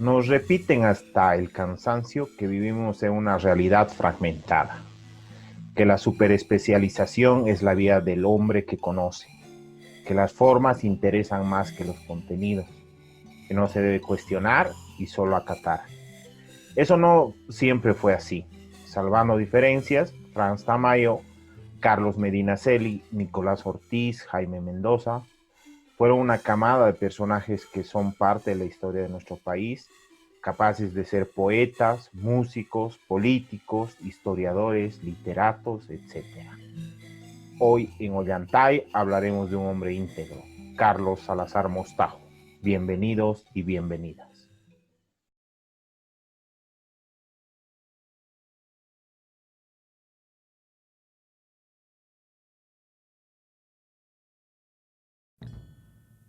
Nos repiten hasta el cansancio que vivimos en una realidad fragmentada, que la superespecialización es la vida del hombre que conoce, que las formas interesan más que los contenidos, que no se debe cuestionar y solo acatar. Eso no siempre fue así. Salvando diferencias, Franz Tamayo, Carlos Medinaceli, Nicolás Ortiz, Jaime Mendoza, fueron una camada de personajes que son parte de la historia de nuestro país, capaces de ser poetas, músicos, políticos, historiadores, literatos, etc. Hoy en Ollantay hablaremos de un hombre íntegro, Carlos Salazar Mostajo. Bienvenidos y bienvenidas.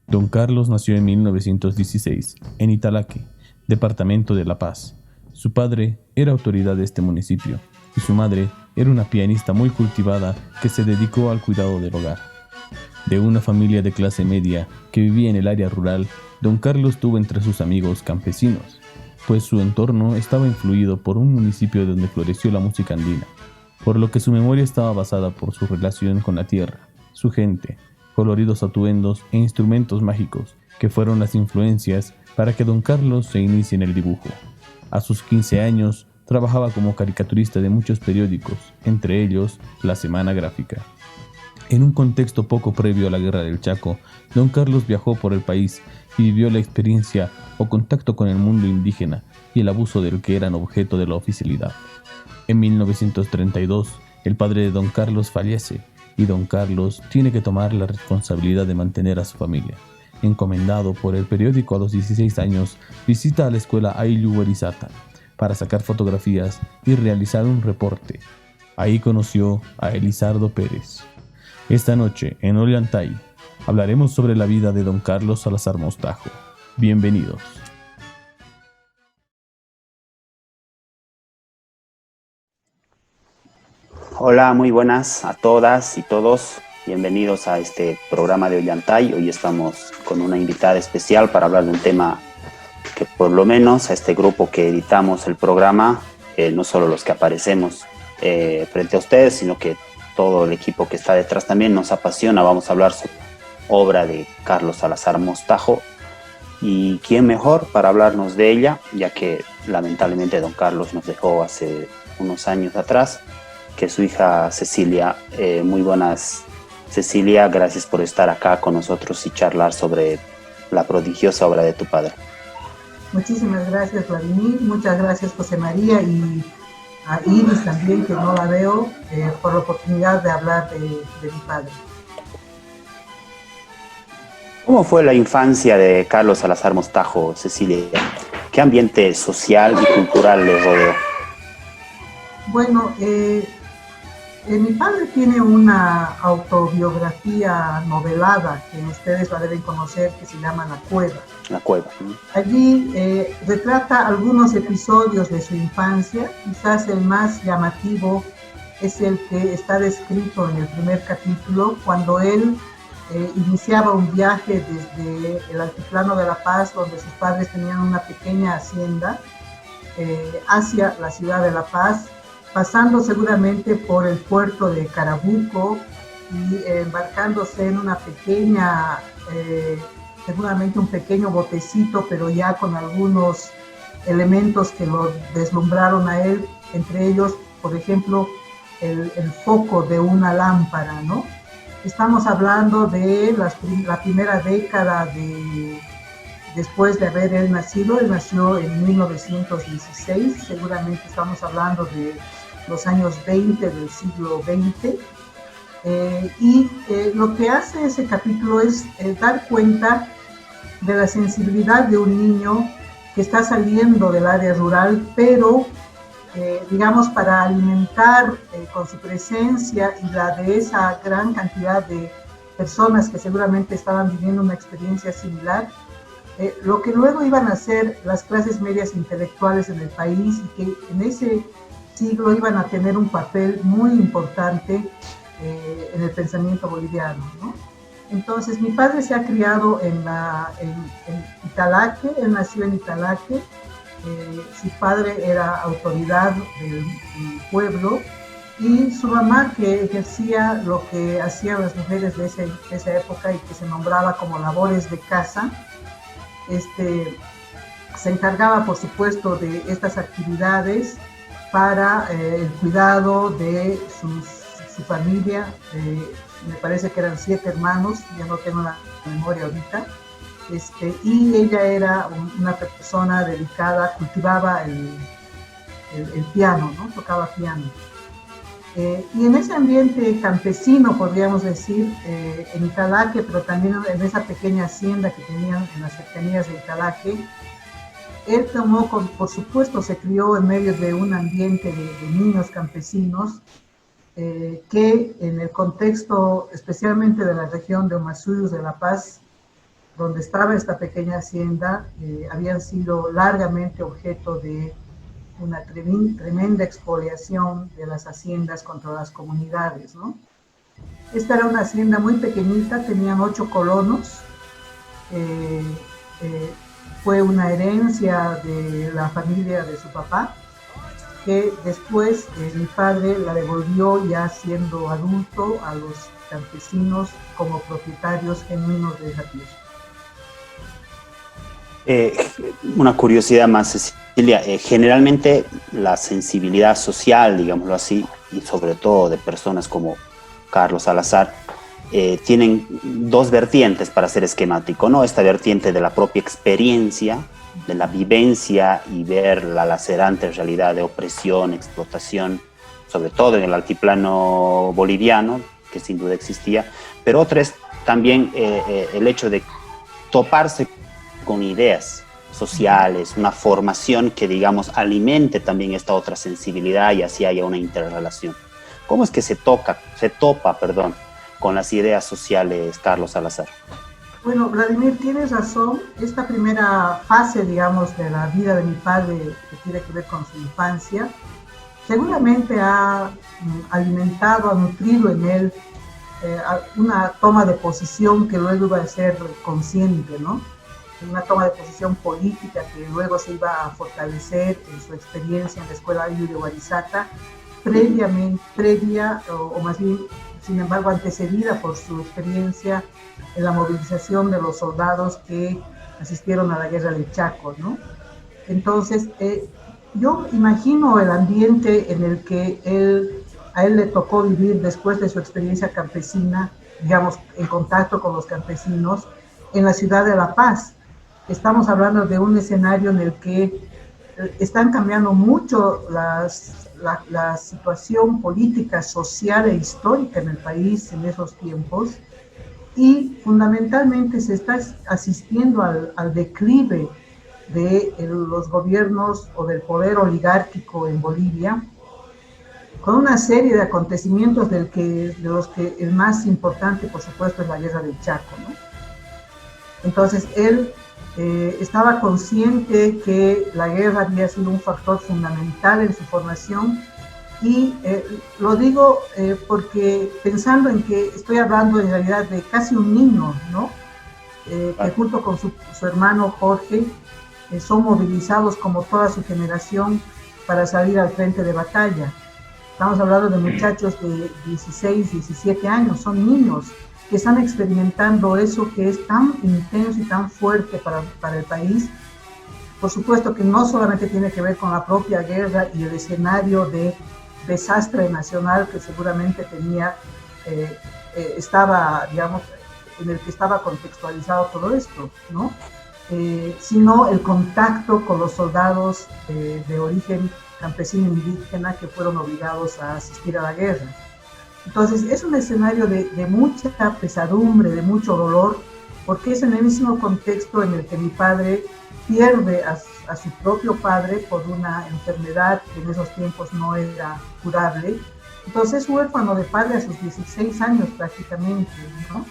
Don Carlos nació en 1916, en Italaque, departamento de La Paz. Su padre era autoridad de este municipio y su madre era una pianista muy cultivada que se dedicó al cuidado del hogar. De una familia de clase media que vivía en el área rural, Don Carlos tuvo entre sus amigos campesinos, pues su entorno estaba influido por un municipio donde floreció la música andina, por lo que su memoria estaba basada por su relación con la tierra, su gente, coloridos atuendos e instrumentos mágicos, que fueron las influencias para que Don Carlos se inicie en el dibujo. A sus 15 años, trabajaba como caricaturista de muchos periódicos, entre ellos La Semana Gráfica. En un contexto poco previo a la Guerra del Chaco, Don Carlos viajó por el país y vivió la experiencia o contacto con el mundo indígena y el abuso del que eran objeto de la oficialidad. En 1932, el padre de Don Carlos fallece y Don Carlos tiene que tomar la responsabilidad de mantener a su familia. Encomendado por el periódico a los 16 años, visita a la escuela Ayllu Erizata para sacar fotografías y realizar un reporte. Ahí conoció a Elizardo Pérez. Esta noche, en Ollantay, hablaremos sobre la vida de Don Carlos Salazar Mostajo. Bienvenidos. Hola, muy buenas a todas y todos. Bienvenidos a este programa de Ollantay. Hoy estamos con una invitada especial para hablar de un tema que por lo menos a este grupo que editamos el programa, no solo los que aparecemos frente a ustedes, sino que todo el equipo que está detrás también nos apasiona. Vamos a hablar sobre la obra de Carlos Salazar Mostajo. ¿Y quién mejor para hablarnos de ella? Ya que lamentablemente don Carlos nos dejó hace unos años atrás, que su hija Cecilia. Muy buenas, Cecilia, gracias por estar acá con nosotros y charlar sobre la prodigiosa obra de tu padre. Muchísimas gracias, Vladimir, muchas gracias, José María, y a Iris también, que no la veo, por la oportunidad de hablar de mi padre. ¿Cómo fue la infancia de Carlos Salazar Mostajo, Cecilia? ¿Qué ambiente social y cultural le rodeó? Bueno, mi padre tiene una autobiografía novelada que ustedes la deben conocer, que se llama La Cueva. La Cueva. Allí retrata algunos episodios de su infancia. Quizás el más llamativo es el que está descrito en el primer capítulo, cuando él iniciaba un viaje desde el altiplano de La Paz, donde sus padres tenían una pequeña hacienda, hacia la ciudad de La Paz, pasando seguramente por el puerto de Carabuco y embarcándose en una pequeña, seguramente un pequeño botecito, pero ya con algunos elementos que lo deslumbraron a él, entre ellos, por ejemplo, el foco de una lámpara, ¿no? Estamos hablando de la primera década después de haber él nacido. Él nació en 1916, seguramente estamos hablando de los años 20 del siglo XX. Lo que hace ese capítulo es dar cuenta de la sensibilidad de un niño que está saliendo del área rural, pero digamos, para alimentar con su presencia y la de esa gran cantidad de personas que seguramente estaban viviendo una experiencia similar, lo que luego iban a ser las clases medias intelectuales en el país, y que en ese siglo iban a tener un papel muy importante en el pensamiento boliviano, ¿no? Entonces, mi padre se ha criado en Italaque. Él nació en Italaque, Su padre era autoridad del pueblo y su mamá, que ejercía lo que hacían las mujeres de esa época y que se nombraba como labores de casa, se encargaba, por supuesto, de estas actividades para el cuidado de su familia. Me parece que eran 7 hermanos, ya no tengo la memoria ahorita. Y ella era una persona dedicada, cultivaba el piano, ¿no? Tocaba piano. Y en ese ambiente campesino, podríamos decir, en Italaque, pero también en esa pequeña hacienda que tenían en las cercanías de Italaque, él tomó, por supuesto, se crió en medio de un ambiente de niños campesinos que en el contexto, especialmente de la región de Omasuyos de La Paz, donde estaba esta pequeña hacienda, habían sido largamente objeto de una tremenda expoliación de las haciendas contra las comunidades, ¿no? Esta era una hacienda muy pequeñita, tenían 8 colonos, fue una herencia de la familia de su papá, que después mi padre la devolvió ya siendo adulto a los campesinos como propietarios genuinos de esa tierra. Una curiosidad más, Cecilia, generalmente la sensibilidad social, digámoslo así, y sobre todo de personas como Carlos Salazar, tienen 2 vertientes para ser esquemático, ¿no? Esta vertiente de la propia experiencia, de la vivencia y ver la lacerante realidad de opresión, explotación, sobre todo en el altiplano boliviano, que sin duda existía, pero otra es también el hecho de toparse con ideas sociales, una formación que, digamos, alimente también esta otra sensibilidad y así haya una interrelación. ¿Cómo es que se topa, con las ideas sociales, Carlos Salazar? Bueno, Vladimir, tienes razón. Esta primera fase, digamos, de la vida de mi padre, que tiene que ver con su infancia, seguramente ha alimentado, ha nutrido en él una toma de posición que luego iba a ser consciente, ¿no? Una toma de posición política que luego se iba a fortalecer en su experiencia en la escuela de Guarizata, previa o más bien, sin embargo, antecedida por su experiencia en la movilización de los soldados que asistieron a la guerra del Chaco, ¿no? Entonces, yo imagino el ambiente en el que a él le tocó vivir después de su experiencia campesina, digamos, en contacto con los campesinos, en la ciudad de La Paz. Estamos hablando de un escenario en el que están cambiando mucho la situación política, social e histórica en el país en esos tiempos, y fundamentalmente se está asistiendo al declive de los gobiernos o del poder oligárquico en Bolivia, con una serie de acontecimientos de los que el más importante, por supuesto, es la guerra del Chaco, ¿no? Entonces, él estaba consciente que la guerra había sido un factor fundamental en su formación y lo digo porque pensando en que estoy hablando en realidad de casi un niño, ¿no? Que junto con su hermano Jorge son movilizados como toda su generación para salir al frente de batalla. Estamos hablando de muchachos de 16, 17 años, son niños que están experimentando eso que es tan intenso y tan fuerte para el país. Por supuesto que no solamente tiene que ver con la propia guerra y el escenario de desastre nacional que seguramente tenía, estaba, digamos, en el que estaba contextualizado todo esto, ¿no? Sino el contacto con los soldados de origen campesino indígena que fueron obligados a asistir a la guerra. Entonces es un escenario de mucha pesadumbre, de mucho dolor, porque es en el mismo contexto en el que mi padre pierde a su propio padre por una enfermedad que en esos tiempos no era curable. Entonces es huérfano de padre a sus 16 años prácticamente, ¿no?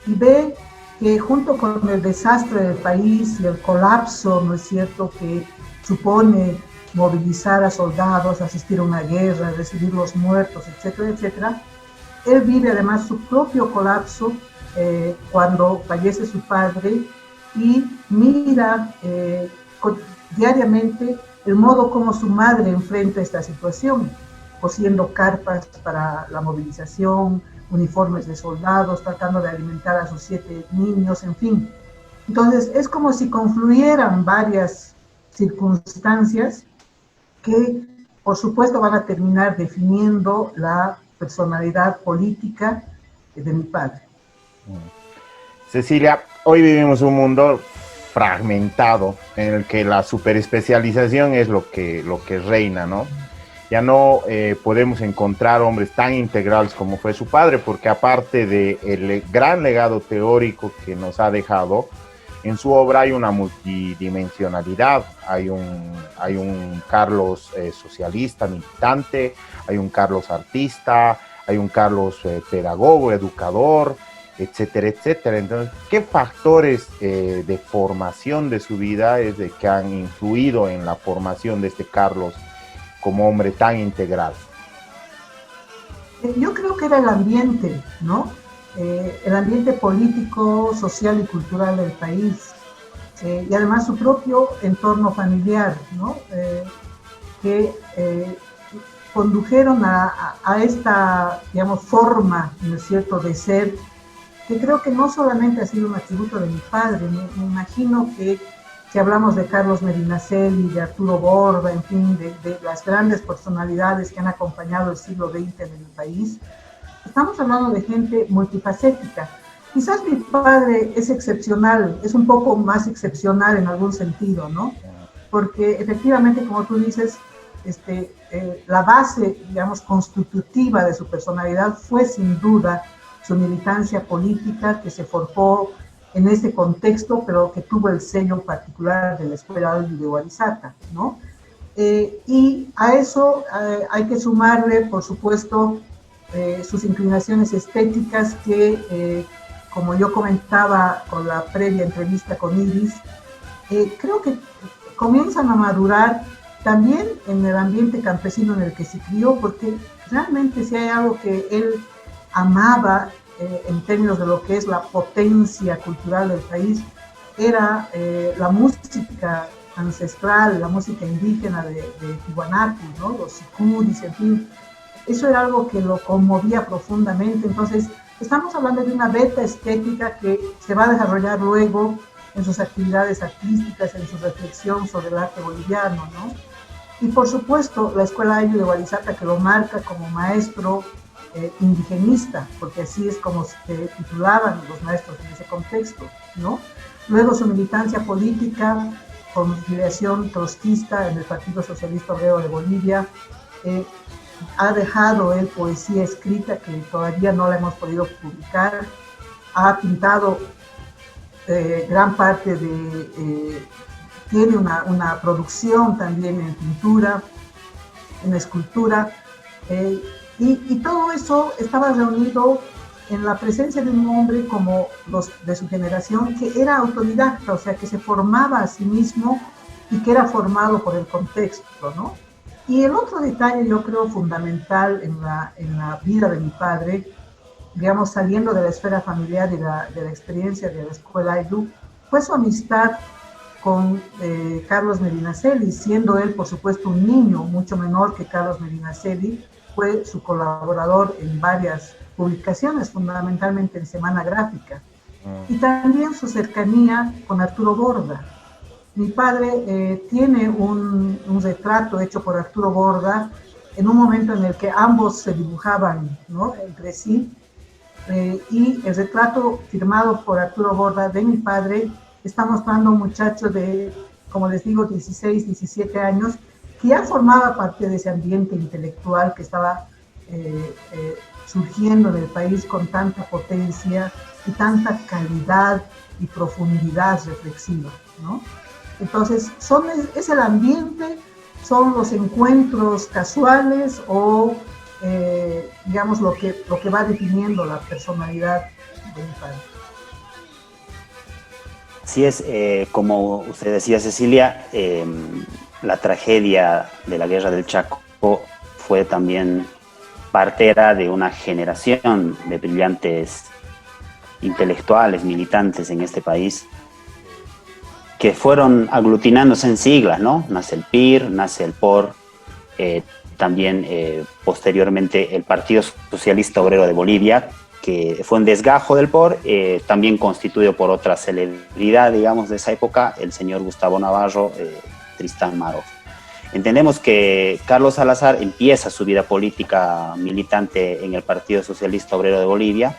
Y ve que junto con el desastre del país y el colapso, ¿no es cierto?, que supone movilizar a soldados, asistir a una guerra, recibir los muertos, etcétera, etcétera. Él vive además su propio colapso cuando fallece su padre y mira diariamente el modo como su madre enfrenta esta situación, cosiendo carpas para la movilización, uniformes de soldados, tratando de alimentar a sus 7 niños, en fin. Entonces es como si confluyeran varias circunstancias que por supuesto van a terminar definiendo la personalidad política de mi padre. Cecilia, hoy vivimos un mundo fragmentado en el que la superespecialización es lo que reina, ¿no? Ya no podemos encontrar hombres tan integrales como fue su padre, porque aparte del gran legado teórico que nos ha dejado, en su obra hay una multidimensionalidad, hay un Carlos socialista, militante, hay un Carlos artista, hay un Carlos pedagogo, educador, etcétera, etcétera. Entonces, ¿qué factores de formación de su vida es de que han influido en la formación de este Carlos como hombre tan integral? Yo creo que era el ambiente, ¿no? El ambiente político, social y cultural del país, y además su propio entorno familiar, ¿no? Que condujeron a esta, digamos, forma, ¿no es cierto?, de ser, que creo que no solamente ha sido un atributo de mi padre. Me imagino que si hablamos de Carlos Medinaceli, de Arturo Borda, en fin, de las grandes personalidades que han acompañado el siglo XX en el país, estamos hablando de gente multifacética. Quizás mi padre es excepcional, es un poco más excepcional en algún sentido, ¿no? Porque efectivamente, como tú dices, la base, digamos, constitutiva de su personalidad fue sin duda su militancia política, que se forjó en ese contexto, pero que tuvo el sello particular de la Escuela de Huarizata, ¿no? Y a eso hay que sumarle, por supuesto, sus inclinaciones estéticas que, como yo comentaba con la previa entrevista con Iris, creo que comienzan a madurar también en el ambiente campesino en el que se crió, porque realmente si hay algo que él amaba en términos de lo que es la potencia cultural del país, era la música ancestral, la música indígena de Tiwanaku, ¿no? Los sicudis, en fin. Eso era algo que lo conmovía profundamente. Entonces, estamos hablando de una beta estética que se va a desarrollar luego en sus actividades artísticas, en su reflexión sobre el arte boliviano, ¿no? Y por supuesto, la Escuela Ayllu de Huarizata, que lo marca como maestro indigenista, porque así es como se titulaban los maestros en ese contexto, ¿no? Luego su militancia política, con filiación trotskista en el Partido Socialista Obrero de Bolivia, ha dejado él poesía escrita que todavía no la hemos podido publicar, ha pintado gran parte tiene una producción también en pintura, en escultura, y todo eso estaba reunido en la presencia de un hombre como los de su generación, que era autodidacta, o sea, que se formaba a sí mismo y que era formado por el contexto, ¿no? Y el otro detalle, yo creo, fundamental en la vida de mi padre, digamos, saliendo de la esfera familiar y de la experiencia de la Escuela Ayllu, fue su amistad con Carlos Medinaceli, siendo él, por supuesto, un niño mucho menor que Carlos Medinaceli. Fue su colaborador en varias publicaciones, fundamentalmente en Semana Gráfica, y también su cercanía con Arturo Borda. Mi padre tiene un retrato hecho por Arturo Borda en un momento en el que ambos se dibujaban, ¿no?, entre sí, y el retrato firmado por Arturo Borda de mi padre está mostrando a un muchacho de, como les digo, 16, 17 años, que ya formaba parte de ese ambiente intelectual que estaba surgiendo en el país con tanta potencia y tanta calidad y profundidad reflexiva, ¿no? Entonces, es el ambiente, son los encuentros casuales o, digamos, lo que va definiendo la personalidad de mi padre. Así es, como usted decía, Cecilia, la tragedia de la Guerra del Chaco fue también partera de una generación de brillantes intelectuales, militantes en este país, que fueron aglutinándose en siglas, ¿no? Nace el PIR, nace el POR, también posteriormente el Partido Socialista Obrero de Bolivia, que fue un desgajo del POR, también constituido por otra celebridad, digamos, de esa época, el señor Gustavo Navarro, Tristán Maroff. Entendemos que Carlos Salazar empieza su vida política militante en el Partido Socialista Obrero de Bolivia.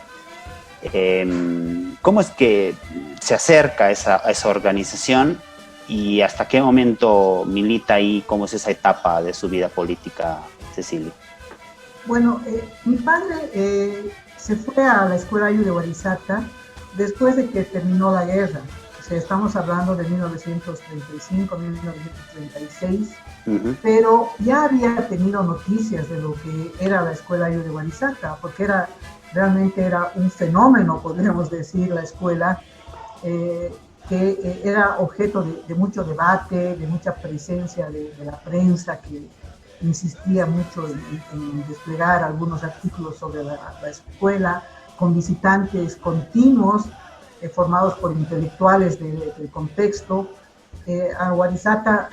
¿Cómo es que se acerca a esa organización y hasta qué momento milita ahí? ¿Cómo es esa etapa de su vida política, Cecilia? Bueno, mi padre se fue a la escuela Ayllu de Huarizaca después de que terminó la guerra. O sea, estamos hablando de 1935, 1936, pero ya había tenido noticias de lo que era la escuela Ayllu de Huarizaca, porque realmente era un fenómeno, podríamos decir, la escuela, que era objeto de mucho debate, de mucha presencia de la prensa, que insistía mucho en desplegar algunos artículos sobre la escuela, con visitantes continuos, formados por intelectuales del contexto. A Huarizaca,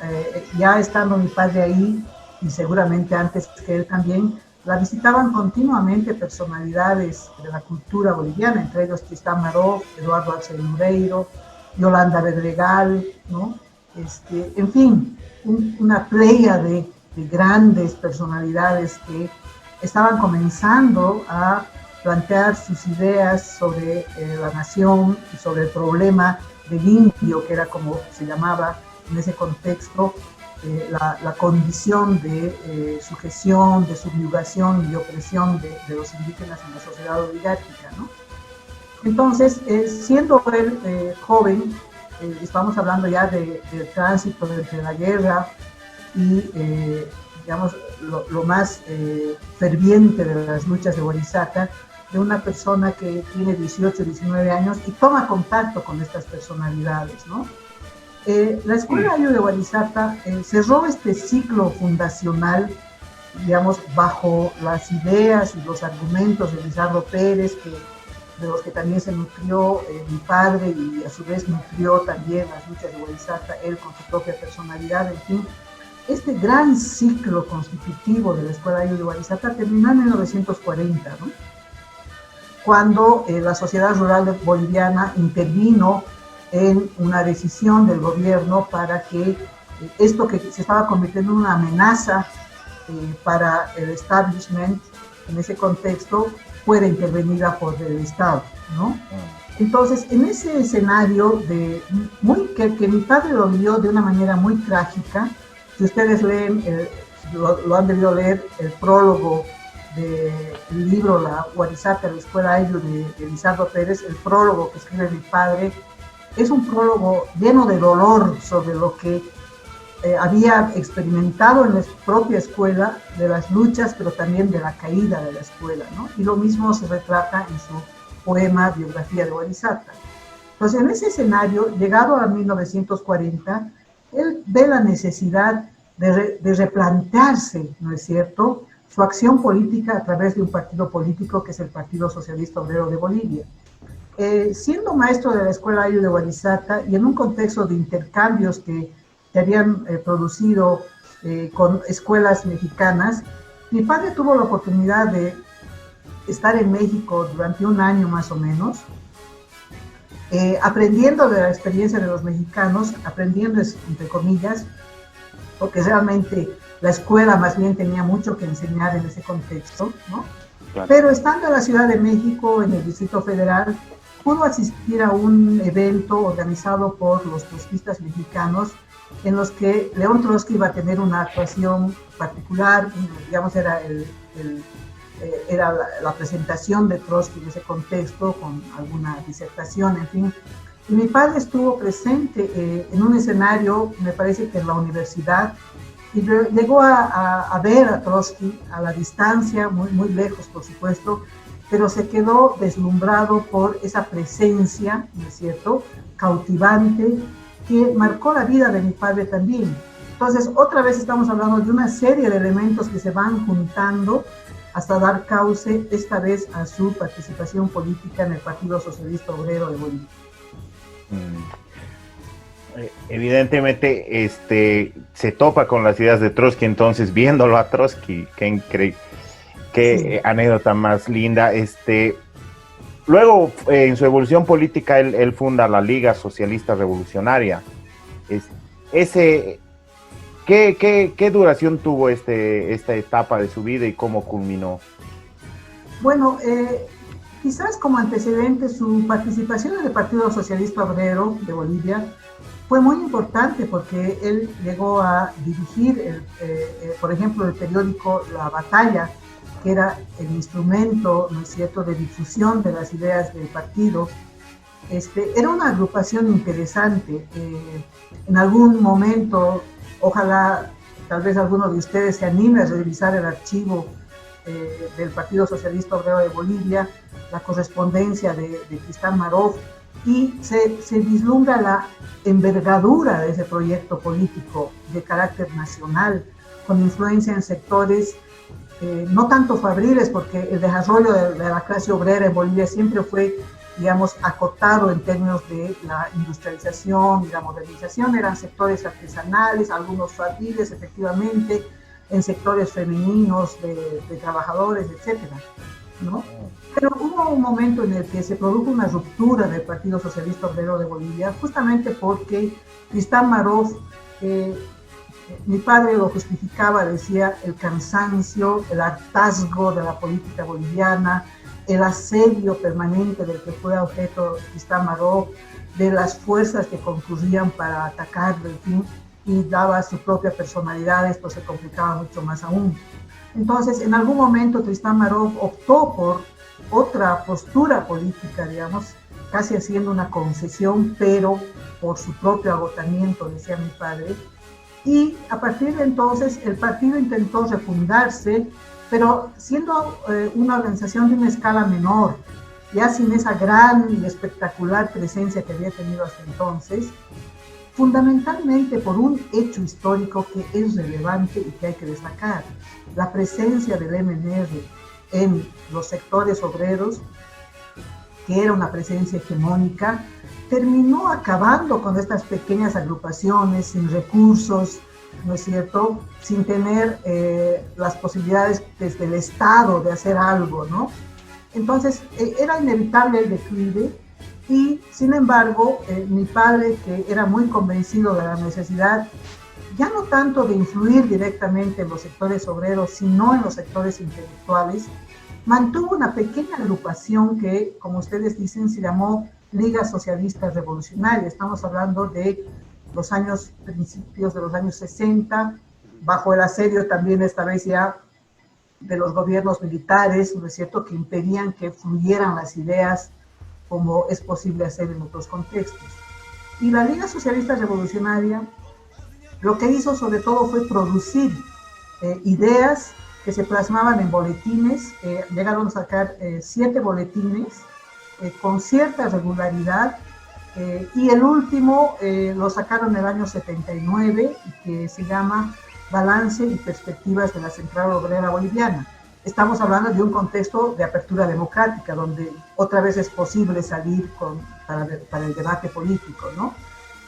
ya estando mi padre ahí, y seguramente antes que él también, la visitaban continuamente personalidades de la cultura boliviana, entre ellos Tristán Maroff, Eduardo Axel Mureiro, Yolanda Bedregal, ¿no? En fin, una playa de grandes personalidades que estaban comenzando a plantear sus ideas sobre la nación y sobre el problema del indio, que era como se llamaba en ese contexto, la condición de sujeción, de subyugación y opresión de los indígenas en la sociedad oligárquica, ¿no? Entonces, siendo él joven, estamos hablando ya del tránsito entre la guerra y, digamos, lo más ferviente de las luchas de Huarizaca, de una persona que tiene 18, 19 años y toma contacto con estas personalidades, ¿no? La Escuela Ayllu de Huarizaca cerró este ciclo fundacional, digamos, bajo las ideas y los argumentos de Lizardo Pérez, de los que también se nutrió mi padre, y a su vez nutrió también las luchas de Huarizaca, él con su propia personalidad, en fin. Este gran ciclo constitutivo de la Escuela Ayllu de Huarizaca terminó en 1940, ¿no? Cuando la sociedad rural boliviana intervino en una decisión del gobierno para que esto que se estaba convirtiendo en una amenaza para el establishment en ese contexto fuera intervenida por el Estado, ¿no? Entonces, en ese escenario que mi padre lo vivió de una manera muy trágica, si ustedes leen, lo han debido leer, el prólogo del libro La Huarizaca, la Escuela Ayllu de Lizardo Pérez, el prólogo que escribe mi padre, es un prólogo lleno de dolor sobre lo que había experimentado en la propia escuela, de las luchas, pero también de la caída de la escuela, ¿no? Y lo mismo se retrata en su poema Biografía de Huarizaca. Entonces, en ese escenario, llegado a 1940, él ve la necesidad de replantearse, ¿no es cierto?, su acción política a través de un partido político que es el Partido Socialista Obrero de Bolivia. Siendo maestro de la Escuela Ayllu de Huarizaca y en un contexto de intercambios que se habían producido con escuelas mexicanas, mi padre tuvo la oportunidad de estar en México durante un año más o menos, aprendiendo de la experiencia de los mexicanos, aprendiendo entre comillas, porque realmente la escuela más bien tenía mucho que enseñar en ese contexto, ¿no? Claro. Pero estando en la Ciudad de México, en el Distrito Federal, pudo asistir a un evento organizado por los trotskistas mexicanos, en los que León Trotsky iba a tener una actuación particular, digamos, era la presentación de Trotsky en ese contexto, con alguna disertación, en fin. Y mi padre estuvo presente en un escenario, me parece que en la universidad, y llegó a ver a Trotsky a la distancia, muy, muy lejos, por supuesto, pero se quedó deslumbrado por esa presencia, ¿no es cierto?, cautivante, que marcó la vida de mi padre también. Entonces, otra vez estamos hablando de una serie de elementos que se van juntando hasta dar cauce, esta vez, a su participación política en el Partido Socialista Obrero de Bolivia. Evidentemente, se topa con las ideas de Trotsky, entonces viéndolo a Trotsky, qué anécdota más linda. Luego, en su evolución política, él funda la Liga Socialista Revolucionaria. Es, ese, ¿qué duración tuvo esta etapa de su vida y cómo culminó? Bueno, quizás como antecedente, su participación en el Partido Socialista Obrero de Bolivia fue muy importante porque él llegó a dirigir, por ejemplo, el periódico La Batalla, que era el instrumento, ¿no es cierto?, de difusión de las ideas del partido. Era una agrupación interesante. En algún momento, ojalá, tal vez alguno de ustedes se anime a revisar el archivo del Partido Socialista Obrero de Bolivia, la correspondencia de Tristán Marov, y se vislumbra la envergadura de ese proyecto político de carácter nacional, con influencia en sectores no tanto fabriles, porque el desarrollo de la clase obrera en Bolivia siempre fue, digamos, acotado en términos de la industrialización y la modernización. Eran sectores artesanales, algunos fabriles, efectivamente, en sectores femeninos de trabajadores, etcétera, ¿no? Pero hubo un momento en el que se produjo una ruptura del Partido Socialista Obrero de Bolivia, justamente porque Tristán Marov, mi padre lo justificaba, decía, el cansancio, el hartazgo de la política boliviana, el asedio permanente del que fue objeto Tristán Marov, de las fuerzas que concurrían para atacarlo, en fin, y daba su propia personalidad, esto se complicaba mucho más aún. Entonces, en algún momento Tristán Marov optó por otra postura política, digamos, casi haciendo una concesión, pero por su propio agotamiento, decía mi padre. Y a partir de entonces el partido intentó refundarse, pero siendo una organización de una escala menor, ya sin esa gran y espectacular presencia que había tenido hasta entonces, fundamentalmente por un hecho histórico que es relevante y que hay que destacar: la presencia del MNR en los sectores obreros, que era una presencia hegemónica, terminó acabando con estas pequeñas agrupaciones sin recursos, ¿no es cierto?, sin tener las posibilidades desde el Estado de hacer algo, ¿no? Entonces, era inevitable el declive y, sin embargo, mi padre, que era muy convencido de la necesidad, ya no tanto de influir directamente en los sectores obreros, sino en los sectores intelectuales, mantuvo una pequeña agrupación que, como ustedes dicen, se llamó Liga Socialista Revolucionaria. Estamos hablando de los años, principios de los años 60, bajo el asedio también esta vez ya de los gobiernos militares, ¿no es cierto?, que impedían que fluyeran las ideas como es posible hacer en otros contextos. Y la Liga Socialista Revolucionaria lo que hizo sobre todo fue producir ideas que se plasmaban en boletines. Llegaron a sacar 7 boletines con cierta regularidad, y el último lo sacaron en el año 79, que se llama Balance y Perspectivas de la Central Obrera Boliviana. Estamos hablando de un contexto de apertura democrática, donde otra vez es posible salir para el debate político, ¿no?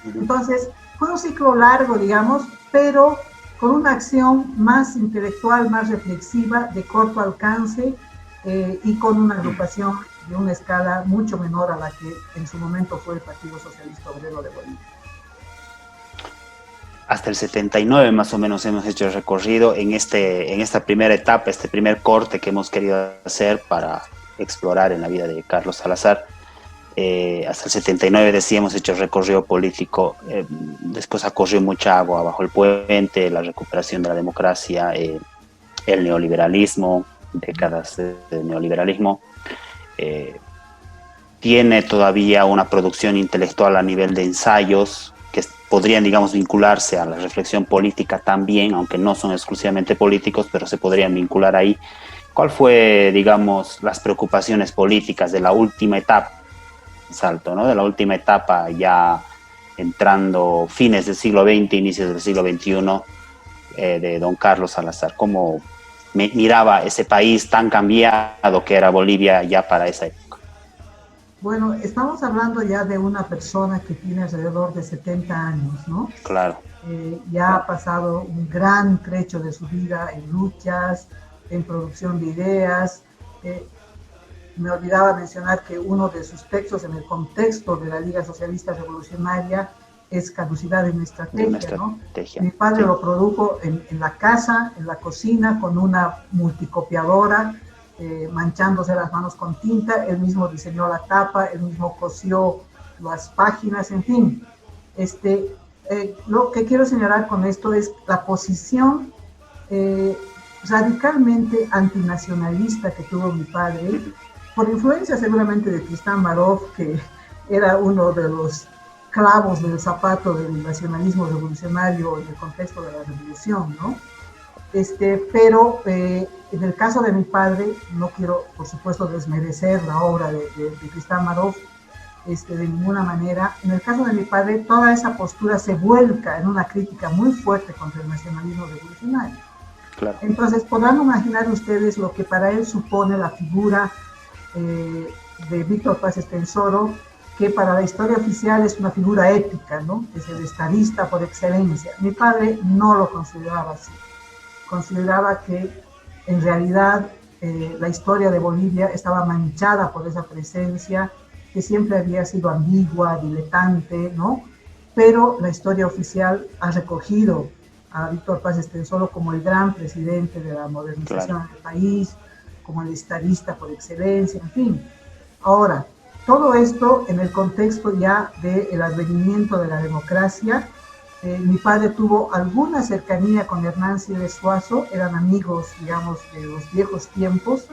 Entonces, fue un ciclo largo, digamos, pero con una acción más intelectual, más reflexiva, de corto alcance, y con una agrupación de una escala mucho menor a la que en su momento fue el Partido Socialista Obrero de Bolivia. Hasta el 79 más o menos hemos hecho el recorrido en esta primera etapa, este primer corte que hemos querido hacer para explorar en la vida de Carlos Salazar. Hasta el 79 decíamos hecho el recorrido político, después ha corrido mucha agua bajo el puente, la recuperación de la democracia, el neoliberalismo, décadas de neoliberalismo. Tiene todavía una producción intelectual a nivel de ensayos que podrían, digamos, vincularse a la reflexión política también, aunque no son exclusivamente políticos, pero se podrían vincular ahí. ¿Cuál fue, digamos, las preocupaciones políticas de la última etapa, salto, ¿no?, de la última etapa, ya entrando fines del siglo XX, inicios del siglo XXI, de don Carlos Salazar? ¿Cómo miraba ese país tan cambiado que era Bolivia ya para esa época? Bueno, estamos hablando ya de una persona que tiene alrededor de 70 años, ¿no? Claro. Ya ha pasado un gran trecho de su vida en luchas, en producción de ideas. Me olvidaba mencionar que uno de sus textos en el contexto de la Liga Socialista Revolucionaria es Caducidad de una estrategia, ¿no? Mi padre lo produjo en la casa, en la cocina, con una multicopiadora, manchándose las manos con tinta. Él mismo diseñó la tapa, él mismo cosió las páginas, en fin. Lo que quiero señalar con esto es la posición radicalmente antinacionalista que tuvo mi padre, por influencia seguramente de Tristán Marov, que era uno de los clavos del zapato del nacionalismo revolucionario en el contexto de la revolución, ¿no? Pero en el caso de mi padre, no quiero, por supuesto, desmerecer la obra de Tristán Marov, de ninguna manera. En el caso de mi padre, toda esa postura se vuelca en una crítica muy fuerte contra el nacionalismo revolucionario. Claro. Entonces, podrán imaginar ustedes lo que para él supone la figura de Víctor Paz Estenssoro, que para la historia oficial es una figura ética, ¿no? Es el estadista por excelencia. Mi padre no lo consideraba así. Consideraba que en realidad la historia de Bolivia estaba manchada por esa presencia que siempre había sido ambigua, diletante, ¿no? Pero la historia oficial ha recogido a Víctor Paz Estenssoro como el gran presidente de la modernización del país, como el estadista por excelencia, en fin. Ahora, todo esto en el contexto ya del advenimiento de la democracia. Mi padre tuvo alguna cercanía con Hernán Siles Suazo, eran amigos, digamos, de los viejos tiempos,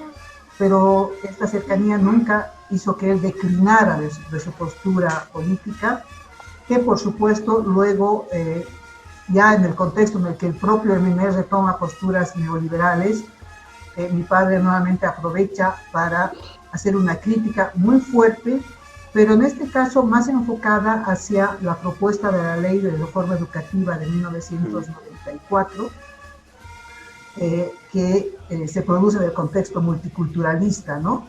pero esta cercanía nunca hizo que él declinara de su postura política, que por supuesto luego, ya en el contexto en el que el propio MNR toma posturas neoliberales, mi padre nuevamente aprovecha para hacer una crítica muy fuerte, pero en este caso más enfocada hacia la propuesta de la Ley de Reforma Educativa de 1994, que se produce en el contexto multiculturalista, ¿no?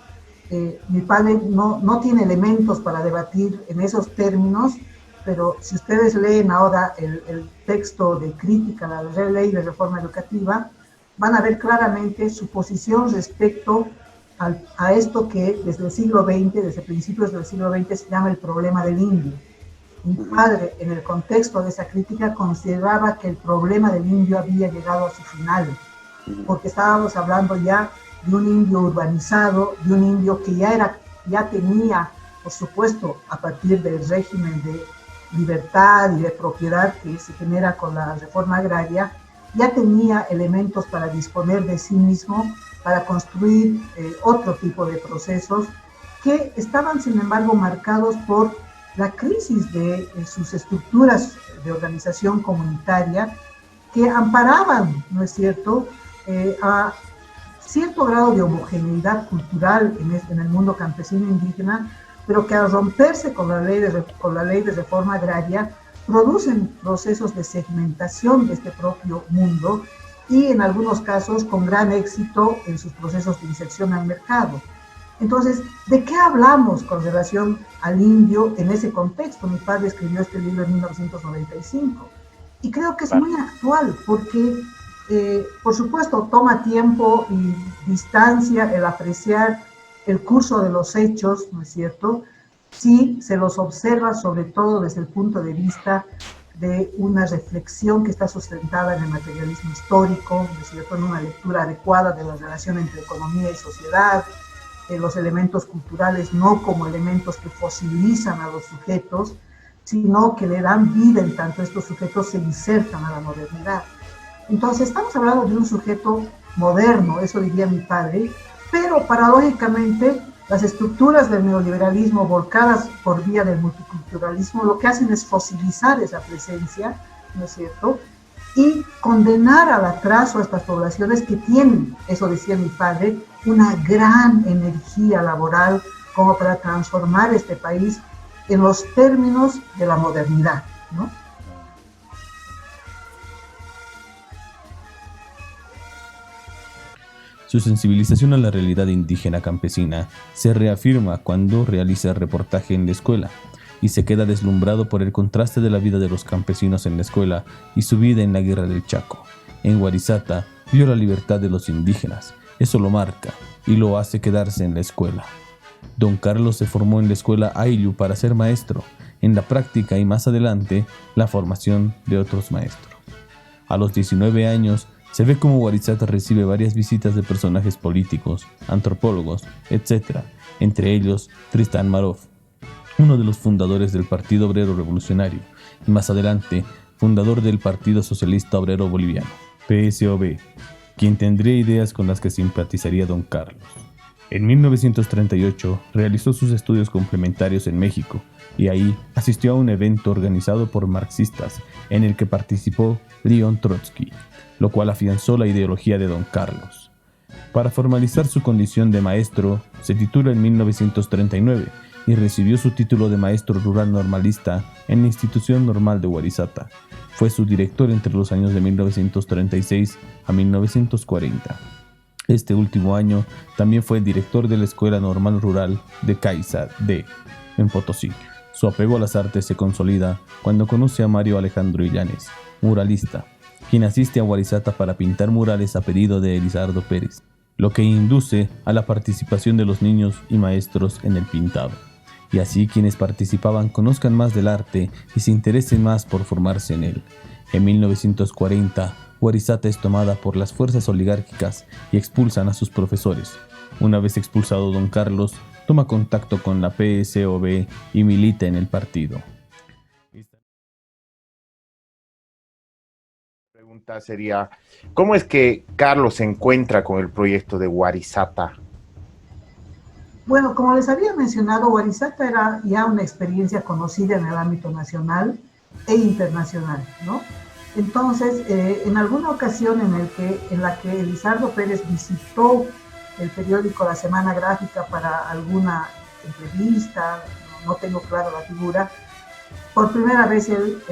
Mi padre no tiene elementos para debatir en esos términos, pero si ustedes leen ahora el texto de crítica a la Ley de Reforma Educativa, van a ver claramente su posición respecto a esto que desde el siglo XX, desde principios del siglo XX, se llama el problema del indio. Mi padre, en el contexto de esa crítica, consideraba que el problema del indio había llegado a su final, porque estábamos hablando ya de un indio urbanizado, de un indio que ya tenía, por supuesto, a partir del régimen de libertad y de propiedad que se genera con la reforma agraria, ya tenía elementos para disponer de sí mismo, para construir otro tipo de procesos que estaban, sin embargo, marcados por la crisis de sus estructuras de organización comunitaria que amparaban, ¿no es cierto?, a cierto grado de homogeneidad cultural en el mundo campesino indígena, pero que al romperse con la ley de reforma agraria producen procesos de segmentación de este propio mundo y en algunos casos con gran éxito en sus procesos de inserción al mercado. Entonces, ¿de qué hablamos con relación al indio en ese contexto? Mi padre escribió este libro en 1995 y creo que es muy actual porque, por supuesto, toma tiempo y distancia el apreciar el curso de los hechos, ¿no es cierto?, si se los observa sobre todo desde el punto de vista de una reflexión que está sustentada en el materialismo histórico, ¿no es cierto?, en una lectura adecuada de la relación entre economía y sociedad, los elementos culturales no como elementos que fosilizan a los sujetos, sino que le dan vida en tanto estos sujetos se insertan a la modernidad. Entonces estamos hablando de un sujeto moderno, eso diría mi padre, pero paradójicamente las estructuras del neoliberalismo volcadas por vía del multiculturalismo lo que hacen es fosilizar esa presencia, ¿no es cierto?, y condenar al atraso a estas poblaciones que tienen, eso decía mi padre, una gran energía laboral como para transformar este país en los términos de la modernidad, ¿no? Su sensibilización a la realidad indígena campesina se reafirma cuando realiza el reportaje en la escuela y se queda deslumbrado por el contraste de la vida de los campesinos en la escuela y su vida en la guerra del Chaco. En Warisata vio la libertad de los indígenas. Eso lo marca y lo hace quedarse en la escuela. Don Carlos se formó en la escuela Ayllu para ser maestro, en la práctica y más adelante la formación de otros maestros. A los 19 años se ve como Warisata recibe varias visitas de personajes políticos, antropólogos, etc., entre ellos Tristán Marov, uno de los fundadores del Partido Obrero Revolucionario y más adelante fundador del Partido Socialista Obrero Boliviano, PSOB, quien tendría ideas con las que simpatizaría don Carlos. En 1938 realizó sus estudios complementarios en México y ahí asistió a un evento organizado por marxistas en el que participó León Trotsky, lo cual afianzó la ideología de don Carlos. Para formalizar su condición de maestro, se titula en 1939 y recibió su título de maestro rural normalista en la Institución Normal de Warisata. Fue su director entre los años de 1936 a 1940. Este último año también fue director de la Escuela Normal Rural de Caiza D, en Potosí. Su apego a las artes se consolida cuando conoce a Mario Alejandro Illanes, muralista, quien asiste a Warisata para pintar murales a pedido de Elizardo Pérez, lo que induce a la participación de los niños y maestros en el pintado. Y así quienes participaban conozcan más del arte y se interesen más por formarse en él. En 1940, Warisata es tomada por las fuerzas oligárquicas y expulsan a sus profesores. Una vez expulsado don Carlos, toma contacto con la PSOB y milita en el partido. La pregunta sería, ¿cómo es que Carlos se encuentra con el proyecto de Warisata? Bueno, como les había mencionado, Warisata era ya una experiencia conocida en el ámbito nacional e internacional, ¿no? Entonces, en alguna ocasión en la que Elizardo Pérez visitó el periódico La Semana Gráfica para alguna entrevista, no tengo claro la figura, por primera vez él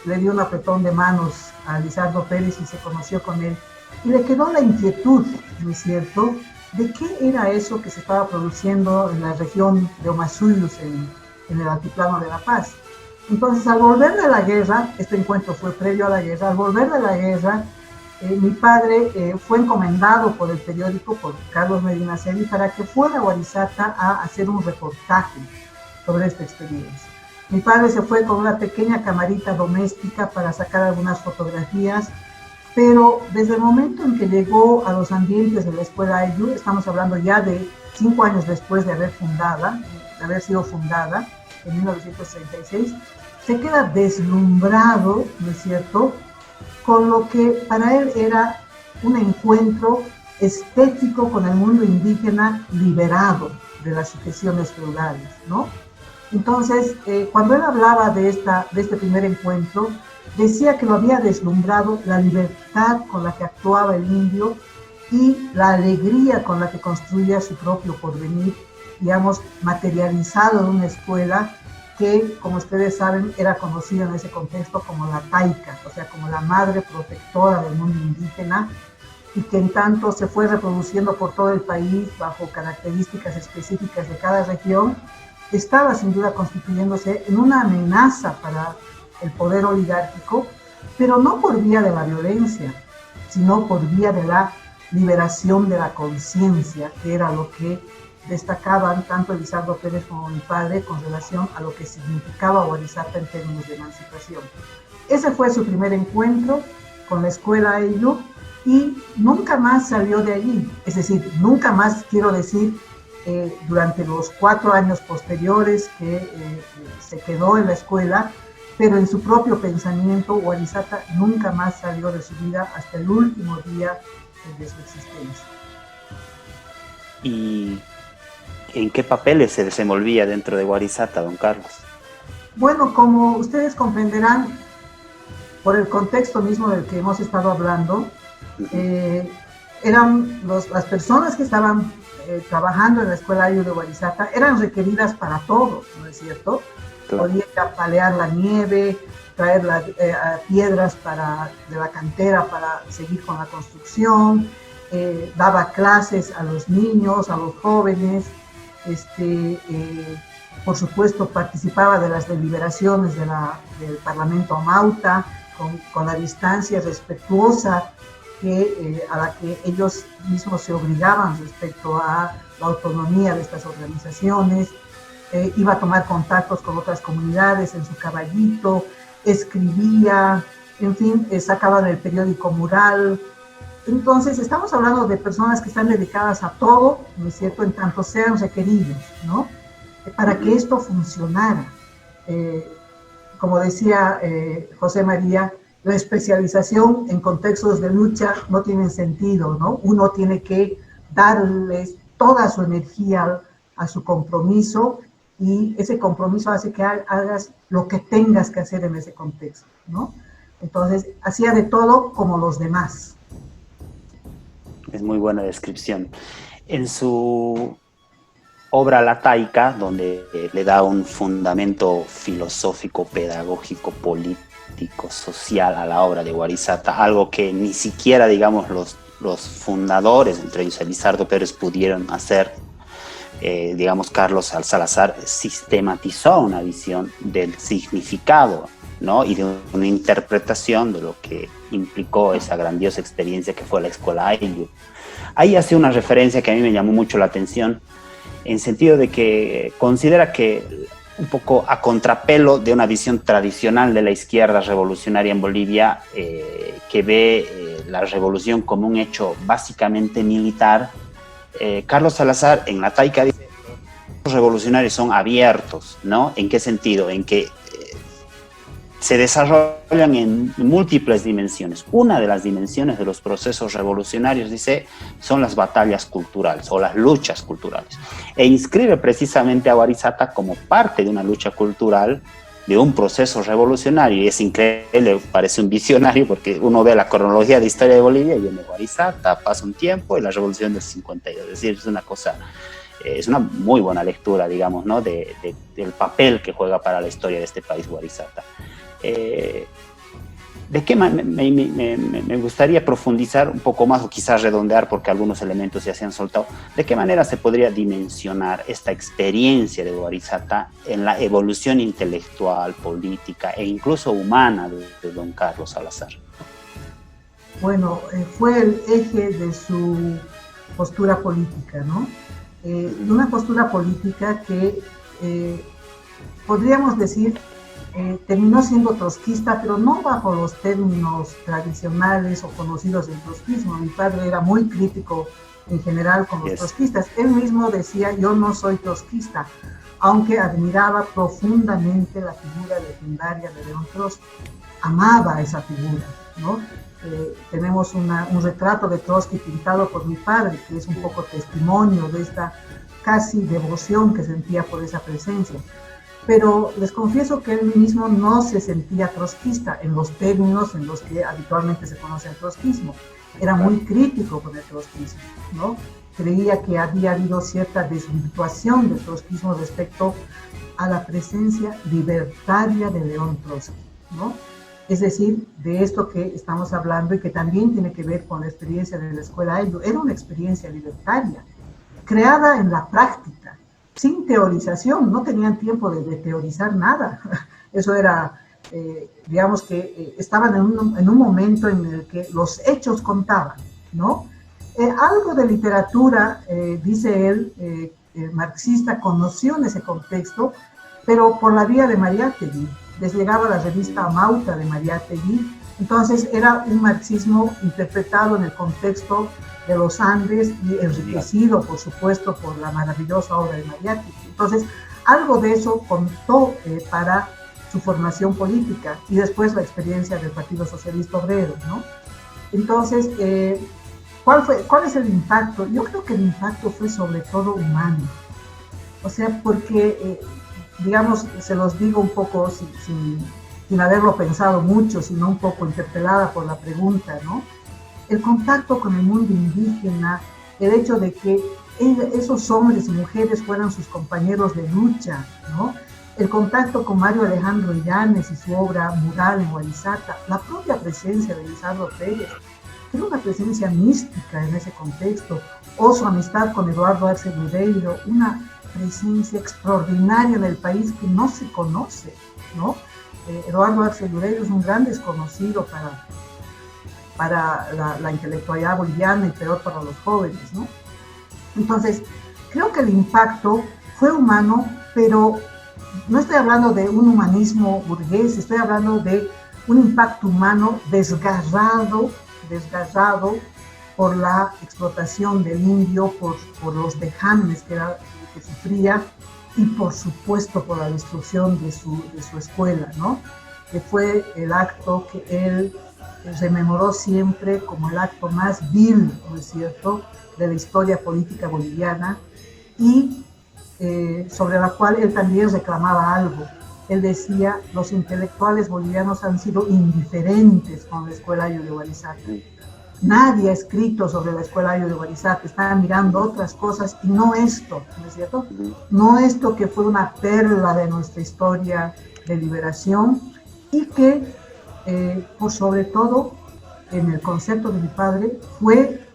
le dio un apretón de manos a Elizardo Pérez y se conoció con él. Y le quedó la inquietud, ¿no es cierto?, de qué era eso que se estaba produciendo en la región de Omasuyos, en el altiplano de La Paz. Entonces, al volver de la guerra, este encuentro fue previo a la guerra, al volver de la guerra, mi padre fue encomendado por el periódico, por Carlos Medina Celi, para que fuera a Warisata a hacer un reportaje sobre esta experiencia. Mi padre se fue con una pequeña camarita doméstica para sacar algunas fotografías, pero desde el momento en que llegó a los ambientes de la escuela Ayllu, estamos hablando ya de 5 años después de haber sido fundada, en 1936, se queda deslumbrado, ¿no es cierto?, con lo que para él era un encuentro estético con el mundo indígena liberado de las sujeciones feudales, ¿no? Entonces, cuando él hablaba de este primer encuentro, decía que lo había deslumbrado la libertad con la que actuaba el indio y la alegría con la que construía su propio porvenir, digamos, materializado en una escuela que, como ustedes saben, era conocida en ese contexto como la taica, o sea, como la madre protectora del mundo indígena, y que en tanto se fue reproduciendo por todo el país bajo características específicas de cada región, estaba sin duda constituyéndose en una amenaza para el poder oligárquico, pero no por vía de la violencia, sino por vía de la liberación de la conciencia, que era lo que destacaban tanto Elizardo Pérez como mi padre con relación a lo que significaba Warisata en términos de emancipación. Ese fue su primer encuentro con la escuela Ayllu y nunca más salió de allí. Es decir, nunca más, quiero decir, durante los 4 años posteriores que se quedó en la escuela, pero en su propio pensamiento, Warisata nunca más salió de su vida hasta el último día de su existencia. ¿Y en qué papeles se desenvolvía dentro de Warisata, don Carlos? Bueno, como ustedes comprenderán, por el contexto mismo del que hemos estado hablando, eran las personas que estaban trabajando en la escuela Ayllu de Warisata, eran requeridas para todo, ¿no es cierto? Claro. Podían palear la nieve, traer piedras de la cantera para seguir con la construcción, daba clases a los niños, a los jóvenes, por supuesto participaba de las deliberaciones del Parlamento Amauta con la distancia respetuosa a la que ellos mismos se obligaban respecto a la autonomía de estas organizaciones. Iba a tomar contactos con otras comunidades en su caballito, escribía, en fin, sacaban el periódico Mural. Entonces, estamos hablando de personas que están dedicadas a todo, ¿no es cierto?, en tanto sean requeridos, ¿no?, para que esto funcionara. Como decía José María, la especialización en contextos de lucha no tiene sentido, ¿no? Uno tiene que darles toda su energía a su compromiso, y ese compromiso hace que hagas lo que tengas que hacer en ese contexto, ¿no? Entonces, hacía de todo como los demás. Es muy buena descripción. En su obra La Taica, donde le da un fundamento filosófico, pedagógico, político, social a la obra de Warisata, algo que ni siquiera, digamos, los fundadores, entre ellos Elizardo Pérez, pudieron hacer. Digamos, Carlos Salazar sistematizó una visión del significado, ¿no?, y de una interpretación de lo que implicó esa grandiosa experiencia que fue la Escuela Ayllu. Ahí hace una referencia que a mí me llamó mucho la atención, en sentido de que considera que, un poco a contrapelo de una visión tradicional de la izquierda revolucionaria en Bolivia, que ve la revolución como un hecho básicamente militar, Carlos Salazar en La Taica dice que los revolucionarios son abiertos, ¿no? ¿En qué sentido? En que se desarrollan en múltiples dimensiones. Una de las dimensiones de los procesos revolucionarios, dice, son las batallas culturales o las luchas culturales. E inscribe precisamente a Warisata como parte de una lucha cultural, de un proceso revolucionario. Y es increíble, parece un visionario, porque uno ve la cronología de historia de Bolivia y viene Warisata, pasa un tiempo y la revolución del 52. Es decir, es una cosa, es una muy buena lectura, digamos, ¿no?, del papel que juega para la historia de este país Warisata. ¿De qué me gustaría profundizar un poco más, o quizás redondear, porque algunos elementos ya se han soltado? ¿De qué manera se podría dimensionar esta experiencia de Warisata en la evolución intelectual, política e incluso humana de don Carlos Salazar? Bueno, fue el eje de su postura política, ¿no? Una postura política que podríamos decir terminó siendo trotskista, pero no bajo los términos tradicionales o conocidos del trotskismo. Mi padre era muy crítico en general con los trotskistas. Él mismo decía: yo no soy trotskista, aunque admiraba profundamente la figura legendaria de León Trotsky. Amaba esa figura, ¿no? Tenemos un retrato de Trotsky pintado por mi padre, que es un poco testimonio de esta casi devoción que sentía por esa presencia. Pero les confieso que él mismo no se sentía trotskista en los términos en los que habitualmente se conoce el trotskismo. Era muy crítico con el trotskismo, ¿no? Creía que había habido cierta desvirtuación del trotskismo respecto a la presencia libertaria de León Trotsky, ¿no? Es decir, de esto que estamos hablando y que también tiene que ver con la experiencia de la Escuela Ayllu. Era una experiencia libertaria, creada en la práctica, sin teorización. No tenían tiempo de teorizar nada. Eso era, digamos que estaban en un momento en el que los hechos contaban, ¿no? Algo de literatura, dice él, marxista, conoció en ese contexto, pero por la vía de Mariátegui. Les llegaba la revista Amauta de Mariátegui. Entonces era un marxismo interpretado en el contexto de los Andes y enriquecido, por supuesto, por la maravillosa obra de Mariátegui. Entonces, algo de eso contó para su formación política, y después la experiencia del Partido Socialista Obrero, ¿no? Entonces, ¿cuál es el impacto? Yo creo que el impacto fue sobre todo humano. O sea, porque, digamos, se los digo un poco sin haberlo pensado mucho, sino un poco interpelada por la pregunta, ¿no? El contacto con el mundo indígena, el hecho de que esos hombres y mujeres fueran sus compañeros de lucha, ¿no? El contacto con Mario Alejandro Illanes y su obra Mural en Warisata, la propia presencia de Elizardo Pérez, era una presencia mística en ese contexto, o su amistad con Eduardo Arce Loureiro, una presencia extraordinaria en el país que no se conoce, ¿no? Eduardo Arce Loureiro es un gran desconocido para la intelectualidad boliviana y peor para los jóvenes, ¿no? Entonces, creo que el impacto fue humano, pero no estoy hablando de un humanismo burgués, estoy hablando de un impacto humano desgarrado por la explotación del indio, por los vejámenes que sufría y por supuesto por la destrucción de su escuela, ¿no? Que fue el acto que él rememoró siempre como el acto más vil, ¿no es cierto?, de la historia política boliviana y sobre la cual él también reclamaba algo. Él decía, los intelectuales bolivianos han sido indiferentes con la escuela Ayllo de Huarizaca. Nadie ha escrito sobre la escuela Ayllo de Huarizaca, estaban mirando otras cosas y no esto, ¿no es cierto? No esto que fue una perla de nuestra historia de liberación y que, por sobre todo, en el concepto de mi padre, fue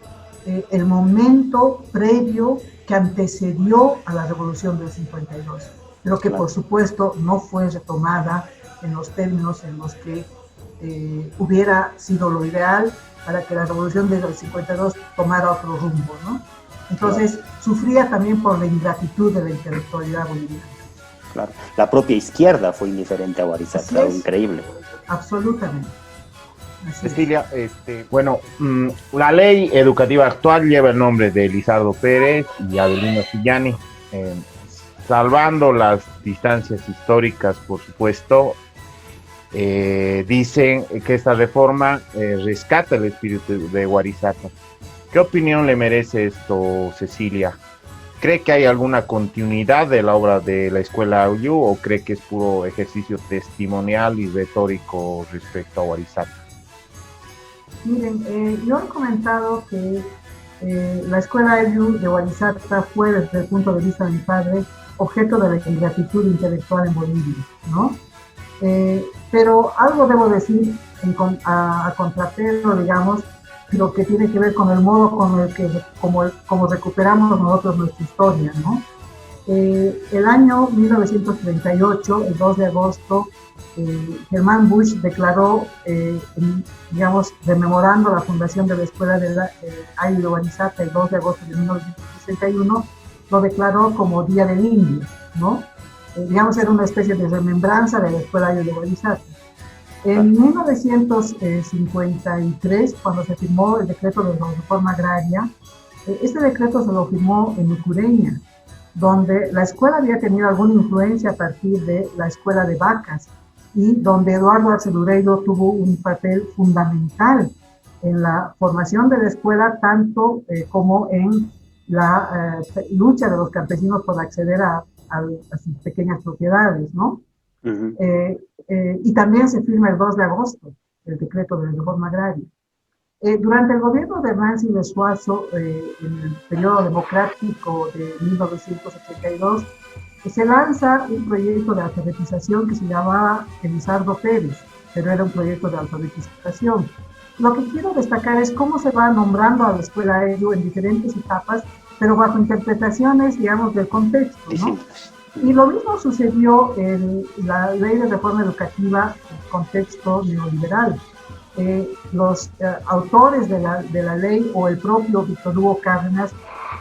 el momento previo que antecedió a la revolución del 52, pero que por supuesto no fue retomada en los términos en los que hubiera sido lo ideal para que la revolución del 52 tomara otro rumbo, ¿no? Entonces, sufría también por la ingratitud de la intelectualidad boliviana. Claro, la propia izquierda fue indiferente a Huarizaca, increíble. Absolutamente. Cecilia, bueno, la ley educativa actual lleva el nombre de Lizardo Pérez y Avelino Sillani, salvando las distancias históricas, por supuesto. Dicen que esta reforma rescata el espíritu de Huarizaca. ¿Qué opinión le merece esto, Cecilia? ¿Cree que hay alguna continuidad de la obra de la Escuela Ayllo o cree que es puro ejercicio testimonial y retórico respecto a Huarizaca? Miren, yo he comentado que la Escuela Ayllo de Huarizaca fue, desde el punto de vista de mi padre, objeto de la ingratitud intelectual en Bolivia, ¿no? Pero algo debo decir a contrapelo, digamos, lo que tiene que ver con el modo con el que como recuperamos nosotros nuestra historia, ¿no? El año 1938, el 2 de agosto, Germán Busch declaró, digamos, rememorando la fundación de la Escuela de Ayllo de Huarizaca el 2 de agosto de 1961, lo declaró como Día del Indio, ¿no? Digamos, era una especie de remembranza de la Escuela Ayllo de Huarizaca. En 1953, cuando se firmó el decreto de la reforma agraria, este decreto se lo firmó en Ucureña, donde la escuela había tenido alguna influencia a partir de la escuela de Vacas y donde Eduardo Arce Loureiro tuvo un papel fundamental en la formación de la escuela, tanto como en la lucha de los campesinos por acceder a sus pequeñas propiedades, ¿no? Uh-huh. Y también se firma el 2 de agosto el decreto de la reforma agraria. Durante el gobierno de Hernán Siles Suazo, en el periodo democrático de 1982, se lanza un proyecto de alfabetización que se llamaba Lizardo Pérez, pero era un proyecto de alfabetización. Lo que quiero destacar es cómo se va nombrando a la escuela Ayllo en diferentes etapas, pero bajo interpretaciones, digamos, del contexto, ¿no? Y lo mismo sucedió en la ley de reforma educativa en contexto neoliberal. Los autores de la ley o el propio Víctor Hugo Cárdenas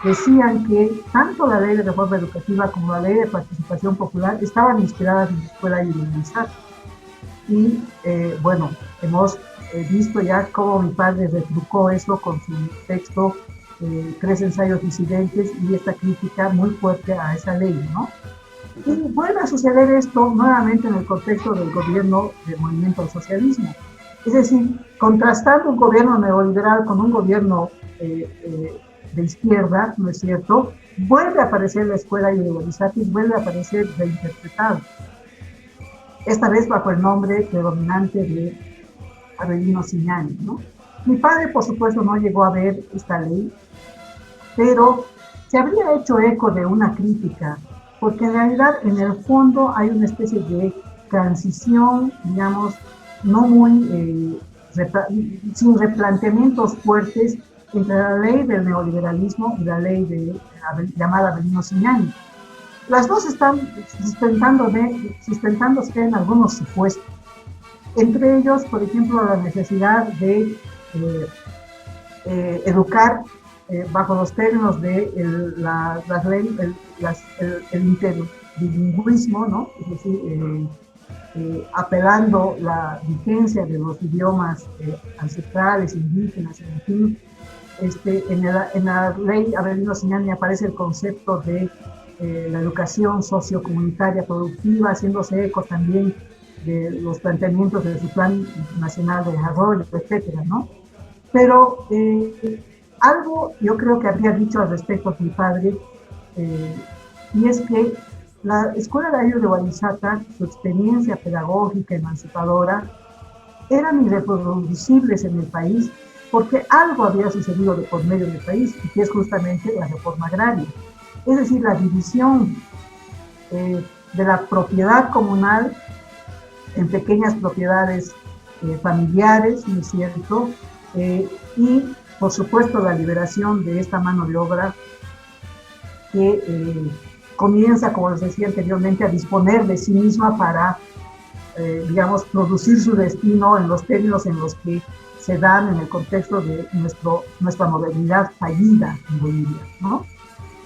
decían que tanto la ley de reforma educativa como la ley de participación popular estaban inspiradas en la escuela Ayllo de Huarizaca. Y bueno, hemos visto ya cómo mi padre retrucó eso con su texto 3 ensayos disidentes y esta crítica muy fuerte a esa ley, ¿no? Y vuelve a suceder esto nuevamente en el contexto del gobierno del movimiento al socialismo. Es decir, contrastando un gobierno neoliberal con un gobierno de izquierda, ¿no es cierto? Vuelve a aparecer la escuela Ayllo de Huarizaca y vuelve a aparecer reinterpretado. Esta vez bajo el nombre predominante de Avelino Sillani, ¿no? Mi padre, por supuesto, no llegó a ver esta ley, pero se habría hecho eco de una crítica, porque en realidad, en el fondo, hay una especie de transición, digamos, no muy sin replanteamientos fuertes entre la ley del neoliberalismo y la ley llamada Avelino-Signani. Las dos están sustentándose en algunos supuestos, entre ellos, por ejemplo, la necesidad de educar bajo los términos de el interbilingüismo, ¿no? Es decir, apelando la vigencia de los idiomas ancestrales, indígenas, en fin. En la ley Avelino-Signani aparece el concepto de la educación sociocomunitaria productiva, haciéndose eco también de los planteamientos de su Plan Nacional de Desarrollo, etcétera, ¿no? Pero algo yo creo que habría dicho al respecto mi padre, y es que la Escuela de Ayllu de Wallizata, su experiencia pedagógica emancipadora, eran irreproducibles en el país, porque algo había sucedido de por medio del país, y que es justamente la reforma agraria. Es decir, la división de la propiedad comunal en pequeñas propiedades familiares, ¿no es cierto? Y, por supuesto, la liberación de esta mano de obra que comienza, como les decía anteriormente, a disponer de sí misma para, digamos, producir su destino en los términos en los que se dan en el contexto de nuestra modernidad fallida en Bolivia, ¿no?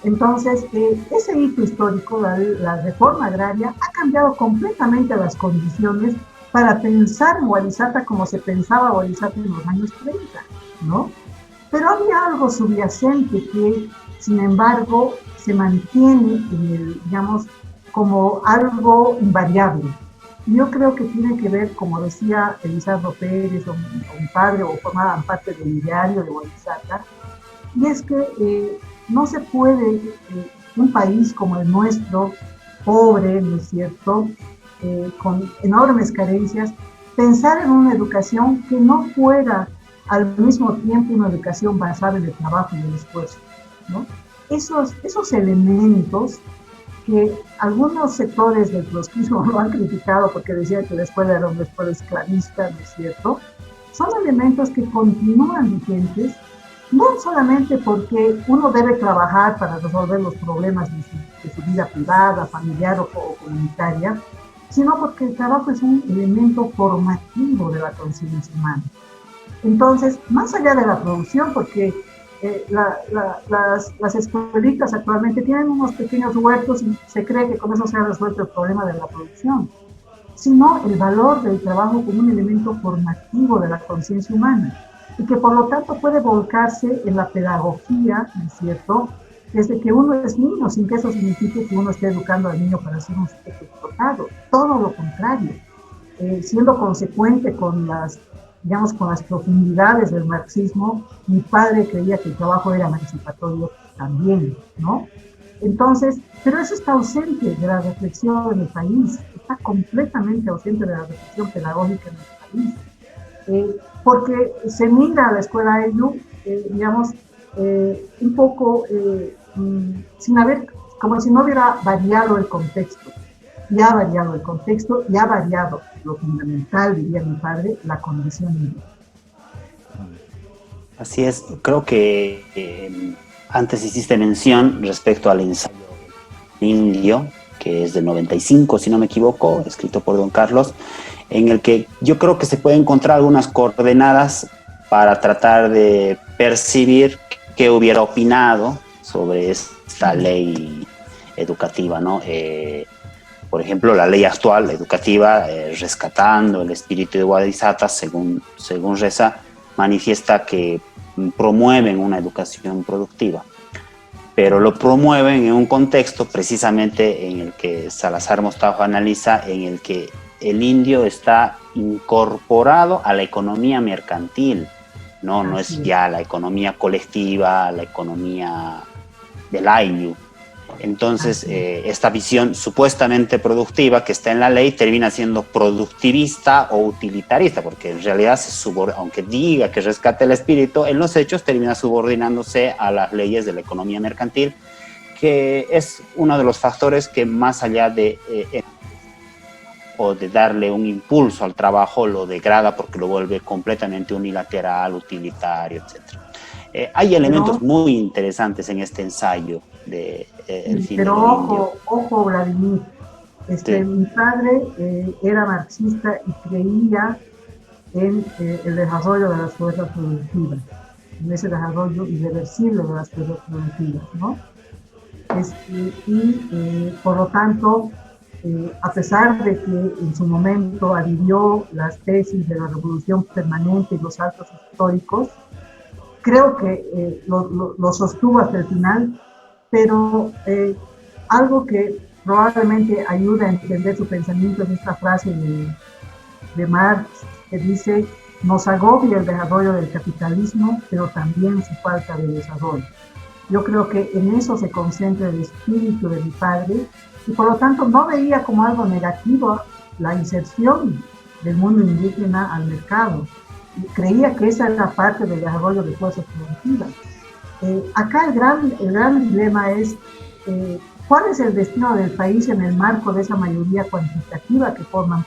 Entonces, ese hito histórico, la reforma agraria, ha cambiado completamente las condiciones para pensar en Wallizata como se pensaba Wallizata en los años 30, ¿no? Pero había algo subyacente que, sin embargo, se mantiene, digamos, como algo invariable. Yo creo que tiene que ver, como decía Elizardo Pérez o mi padre, o formaban parte del ideario de Wallizata, y es que no se puede, un país como el nuestro, pobre, ¿no es cierto?, con enormes carencias, pensar en una educación que no fuera al mismo tiempo una educación basada en el trabajo y el esfuerzo, ¿no? Esos elementos que algunos sectores del trotskismo lo han criticado porque decían que la escuela era una escuela esclavista, ¿no es cierto?, son elementos que continúan vigentes, no solamente porque uno debe trabajar para resolver los problemas de su vida privada, familiar o comunitaria, sino porque el trabajo es un elemento formativo de la conciencia humana. Entonces, más allá de la producción, porque las escuelitas actualmente tienen unos pequeños huertos y se cree que con eso se ha resuelto el problema de la producción, sino el valor del trabajo como un elemento formativo de la conciencia humana y que por lo tanto puede volcarse en la pedagogía, ¿no es cierto?, desde que uno es niño, sin que eso signifique que uno esté educando al niño para ser un sujeto explotado, todo lo contrario, siendo consecuente con las profundidades del marxismo. Mi padre creía que el trabajo era emancipatorio también, ¿no? Entonces, pero eso está ausente de la reflexión en el país, está completamente ausente de la reflexión pedagógica en el país, porque se mira a la escuela Ayllu, un poco sin haber, como si no hubiera variado el contexto. Y ha variado el contexto y ha variado lo fundamental, diría mi padre, la condición indígena. Así es, creo que antes hiciste mención respecto al ensayo indio, que es del 95, si no me equivoco, escrito por don Carlos, en el que yo creo que se pueden encontrar algunas coordenadas para tratar de percibir qué hubiera opinado sobre esta ley educativa, ¿no? Por ejemplo, la ley actual educativa, rescatando el espíritu de Wallizata, según Reza, manifiesta que promueven una educación productiva, pero lo promueven en un contexto precisamente en el que Salazar Mostajo analiza, en el que el indio está incorporado a la economía mercantil, no es ya la economía colectiva, la economía del Ayllu. Entonces, esta visión supuestamente productiva que está en la ley termina siendo productivista o utilitarista, porque en realidad, aunque diga que rescate el espíritu, en los hechos termina subordinándose a las leyes de la economía mercantil, que es uno de los factores que más allá de o de darle un impulso al trabajo lo degrada porque lo vuelve completamente unilateral, utilitario, etc. Hay elementos muy interesantes en este ensayo de El fin de lo indio. Ojo, Vladimir, Sí. mi padre era marxista y creía en el desarrollo de las fuerzas productivas, en ese desarrollo irreversible de las fuerzas productivas, ¿no? Por lo tanto, a pesar de que en su momento adhirió las tesis de la revolución permanente y los saltos históricos, creo que lo sostuvo hasta el final, pero algo que probablemente ayuda a entender su pensamiento es esta frase de Marx que dice: nos agobia el desarrollo del capitalismo, pero también su falta de desarrollo. Yo creo que en eso se concentra el espíritu de mi padre, y por lo tanto no veía como algo negativo la inserción del mundo indígena al mercado. Y creía que esa era parte del desarrollo de fuerzas productivas. Acá el gran dilema es cuál es el destino del país en el marco de esa mayoría cuantitativa que forman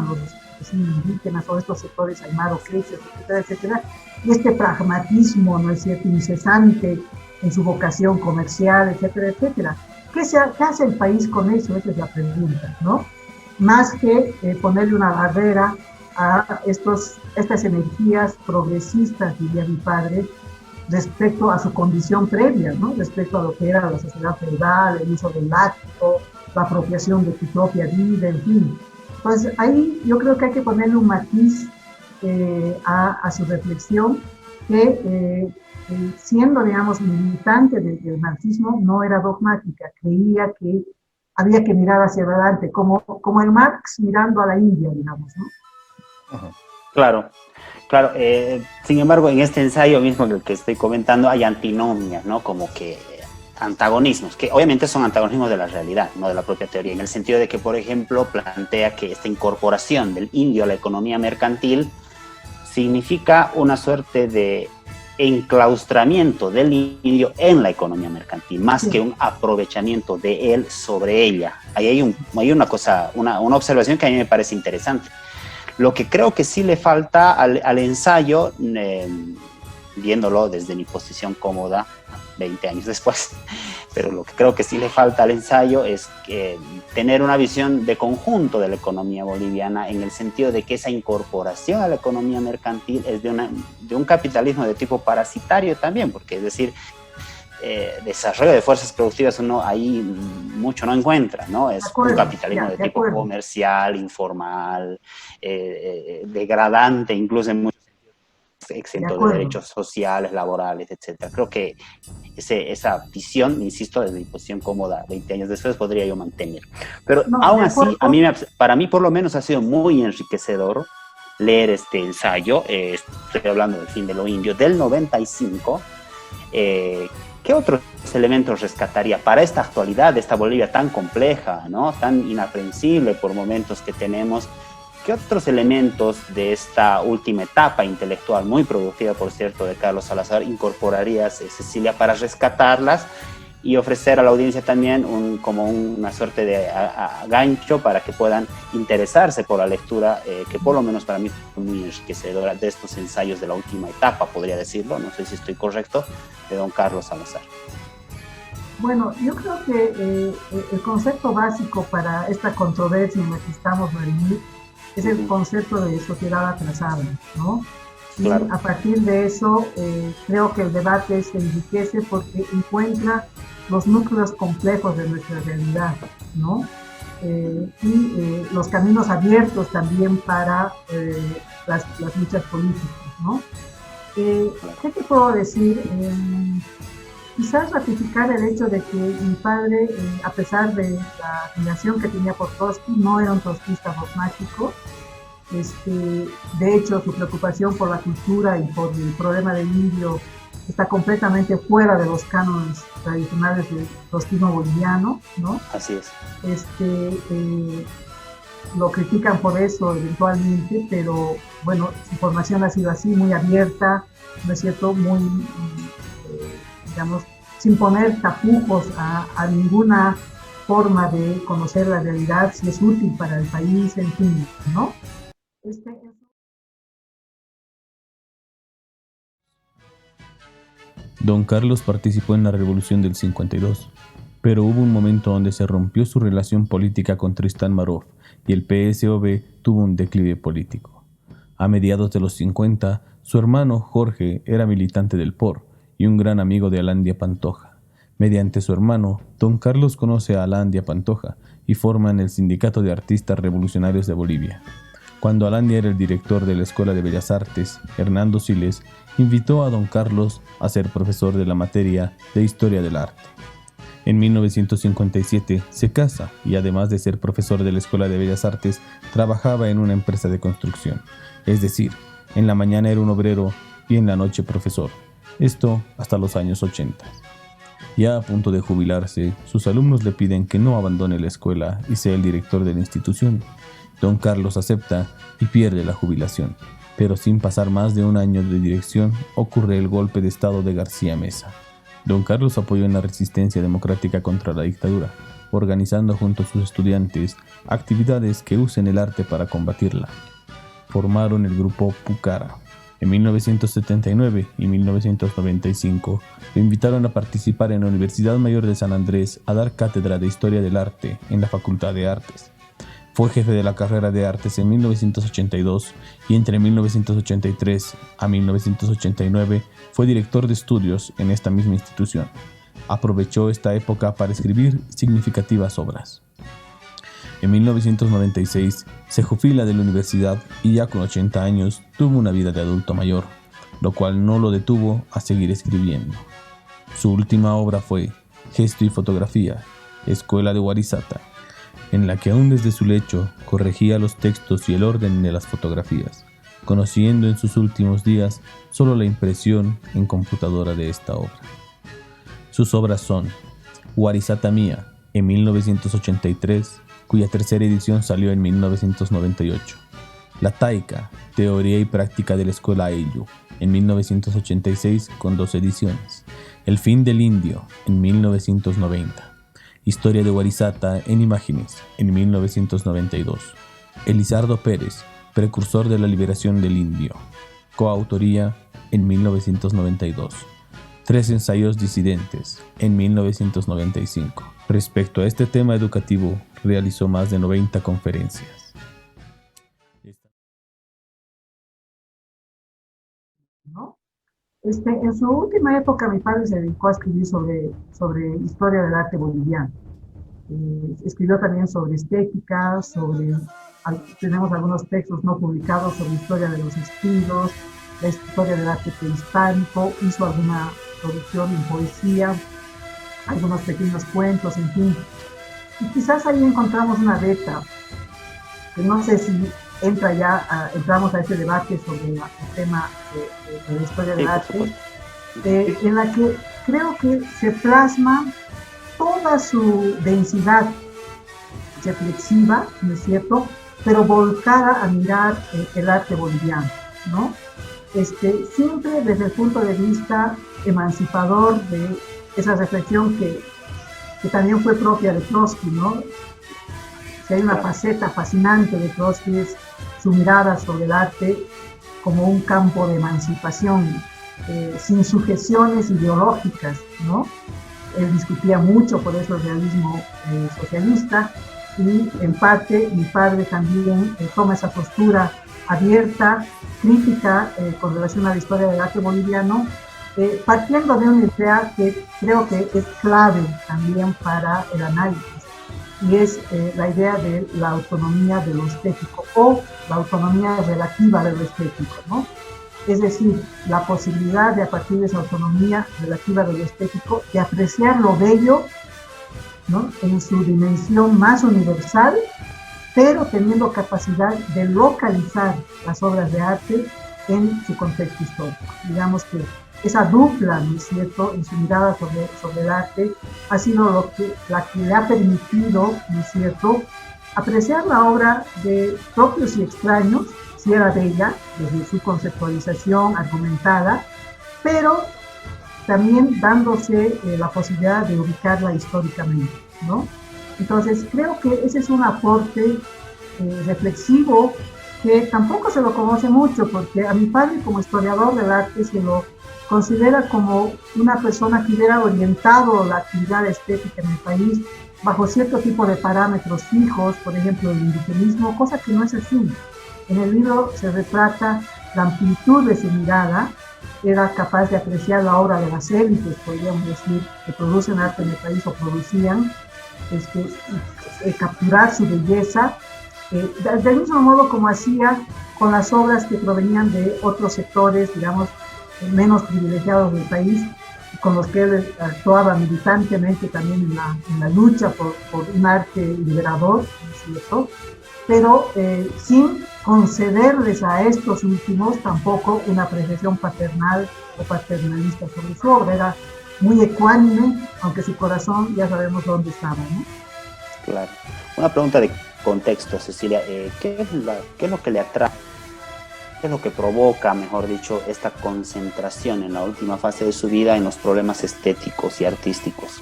los vecinos indígenas o estos sectores aymaros, quechas, etcétera, etcétera, y este pragmatismo, ¿no es cierto?, incesante en su vocación comercial, etcétera, etcétera. ¿Qué hace el país con eso? Esa es la pregunta, ¿no? Más que ponerle una barrera a estas energías progresistas, diría mi padre, respecto a su condición previa, ¿no? Respecto a lo que era la sociedad feudal, el uso del látigo, la apropiación de tu propia vida, en fin. Pues ahí yo creo que hay que ponerle un matiz a su reflexión, que siendo, digamos, militante del marxismo, no era dogmática, creía que había que mirar hacia adelante, como el Marx mirando a la India, digamos, ¿no? Claro. Claro, sin embargo, en este ensayo mismo que estoy comentando hay antinomias, ¿no? Como que antagonismos, que obviamente son antagonismos de la realidad, no de la propia teoría, en el sentido de que, por ejemplo, plantea que esta incorporación del indio a la economía mercantil significa una suerte de enclaustramiento del indio en la economía mercantil, más que un aprovechamiento de él sobre ella. Ahí hay una cosa, una observación que a mí me parece interesante. Lo que creo que sí le falta al ensayo, viéndolo desde mi posición cómoda, 20 años después, pero lo que creo que sí le falta al ensayo es tener una visión de conjunto de la economía boliviana, en el sentido de que esa incorporación a la economía mercantil es de un capitalismo de tipo parasitario también, porque es decir, desarrollo de fuerzas productivas uno ahí mucho no encuentra, ¿no? Es un capitalismo de tipo comercial, informal, degradante, incluso en muchos sentidos exento de derechos sociales, laborales, etc. Creo que esa visión, insisto, desde mi posición cómoda 20 años después, podría yo mantener. Pero aún así, para mí por lo menos ha sido muy enriquecedor leer este ensayo. Estoy hablando del fin de lo indio, del 95. ¿Qué otros elementos rescataría para esta actualidad de esta Bolivia tan compleja, ¿no? Tan inaprensible por momentos que tenemos? ¿Qué otros elementos de esta última etapa intelectual, muy productiva, por cierto, de Carlos Salazar, incorporarías, Cecilia, para rescatarlas y ofrecer a la audiencia también como una suerte de gancho para que puedan interesarse por la lectura, que por lo menos para mí fue muy enriquecedora, de estos ensayos de la última etapa, podría decirlo, no sé si estoy correcto, de don Carlos Salazar? Bueno, yo creo que el concepto básico para esta controversia en la que estamos reunidos es el concepto de sociedad atrasada, ¿no? Y claro, a partir de eso, creo que el debate se enriquece porque encuentra los núcleos complejos de nuestra realidad, ¿no? Y los caminos abiertos también para las luchas políticas, ¿no? ¿Qué te puedo decir? Quizás ratificar el hecho de que mi padre, a pesar de la admiración que tenía por Trotsky, no era un trotskista dogmático. De hecho, su preocupación por la cultura y por el problema del indio está completamente fuera de los cánones tradicionales del trotskismo boliviano, ¿no? Así es. Lo critican por eso eventualmente, pero bueno, su formación ha sido así, muy abierta, ¿no es cierto?, muy, digamos, sin poner tapujos a ninguna forma de conocer la realidad, si es útil para el país, en fin, ¿no? Don Carlos participó en la Revolución del 52, pero hubo un momento donde se rompió su relación política con Tristán Marov y el PSOB tuvo un declive político. A mediados de los 50, su hermano Jorge era militante del POR y un gran amigo de Alandia Pantoja. Mediante su hermano, don Carlos conoce a Alandia Pantoja y forman el Sindicato de Artistas Revolucionarios de Bolivia. Cuando Alandia era el director de la Escuela de Bellas Artes, Hernando Siles invitó a don Carlos a ser profesor de la materia de Historia del Arte. En 1957 se casa y además de ser profesor de la Escuela de Bellas Artes, trabajaba en una empresa de construcción. Es decir, en la mañana era un obrero y en la noche profesor. Esto hasta los años 80. Ya a punto de jubilarse, sus alumnos le piden que no abandone la escuela y sea el director de la institución. Don Carlos acepta y pierde la jubilación, pero sin pasar más de un año de dirección ocurre el golpe de estado de García Meza. Don Carlos apoyó en la resistencia democrática contra la dictadura, organizando junto a sus estudiantes actividades que usen el arte para combatirla. Formaron el grupo Pucara. En 1979 y 1995 lo invitaron a participar en la Universidad Mayor de San Andrés a dar cátedra de Historia del Arte en la Facultad de Artes. Fue jefe de la carrera de Artes en 1982 y entre 1983 a 1989 fue director de estudios en esta misma institución. Aprovechó esta época para escribir significativas obras. En 1996 se jubila de la universidad y ya con 80 años tuvo una vida de adulto mayor, lo cual no lo detuvo a seguir escribiendo. Su última obra fue Gesto y Fotografía, Escuela de Warisata, en la que aún desde su lecho corregía los textos y el orden de las fotografías, conociendo en sus últimos días solo la impresión en computadora de esta obra. Sus obras son Warisata Mía, en 1983, cuya tercera edición salió en 1998. La Taica, Teoría y Práctica de la Escuela Ayllu, en 1986 con 2 ediciones. El Fin del Indio, en 1990. Historia de Warisata en imágenes, en 1992. Elizardo Pérez, precursor de la liberación del indio. Coautoría, en 1992. 3 ensayos disidentes, en 1995. Respecto a este tema educativo, realizó más de 90 conferencias. ¿No? En su última época, mi padre se dedicó a escribir sobre historia del arte boliviano. Escribió también sobre estética, tenemos algunos textos no publicados sobre historia de los estilos, la historia del arte prehispánico, hizo alguna producción en poesía, algunos pequeños cuentos, en fin. Y quizás ahí encontramos una beta, que no sé si entramos a ese debate sobre el tema de la historia del arte, en la que creo que se plasma toda su densidad reflexiva, ¿no es cierto?, pero volcada a mirar el arte boliviano, ¿no? Siempre desde el punto de vista emancipador de esa reflexión que también fue propia de Trotsky, ¿no? Si hay una faceta fascinante de Trotsky es su mirada sobre el arte como un campo de emancipación, sin sujeciones ideológicas, ¿no? Él discutía mucho por eso el realismo socialista y en parte mi padre también toma esa postura abierta, crítica con relación a la historia del arte boliviano, partiendo de una idea que creo que es clave también para el análisis, y es la idea de la autonomía de lo estético o la autonomía relativa de lo estético, ¿no? Es decir, la posibilidad de, a partir de esa autonomía relativa de lo estético, de apreciar lo bello, ¿no?, en su dimensión más universal, pero teniendo capacidad de localizar las obras de arte en su contexto histórico. Digamos que esa dupla, ¿no es cierto?, en su mirada sobre el arte, ha sido la que le ha permitido, ¿no es cierto?, apreciar la obra de propios y extraños, si era bella, desde su conceptualización argumentada, pero también dándose la posibilidad de ubicarla históricamente, ¿no? Entonces, creo que ese es un aporte reflexivo que tampoco se lo conoce mucho, porque a mi padre como historiador del arte se lo considera como una persona que hubiera orientado la actividad estética en el país bajo cierto tipo de parámetros fijos, por ejemplo el indigenismo, cosa que no es así. En el libro se retrata la amplitud de su mirada, era capaz de apreciar la obra de las élites, podríamos decir, que producen arte en el país o producían, capturar su belleza, del mismo modo como hacía con las obras que provenían de otros sectores, digamos, menos privilegiados del país, con los que él actuaba militantemente también en la lucha por un arte liberador, ¿no es cierto? Pero sin concederles a estos últimos tampoco una apreciación paternal o paternalista sobre su obra. Era muy ecuánime, aunque su corazón ya sabemos dónde estaba, ¿no? Claro. Una pregunta de contexto, Cecilia. ¿Qué es lo que le atrae? ¿Qué es lo que provoca, mejor dicho, esta concentración en la última fase de su vida en los problemas estéticos y artísticos?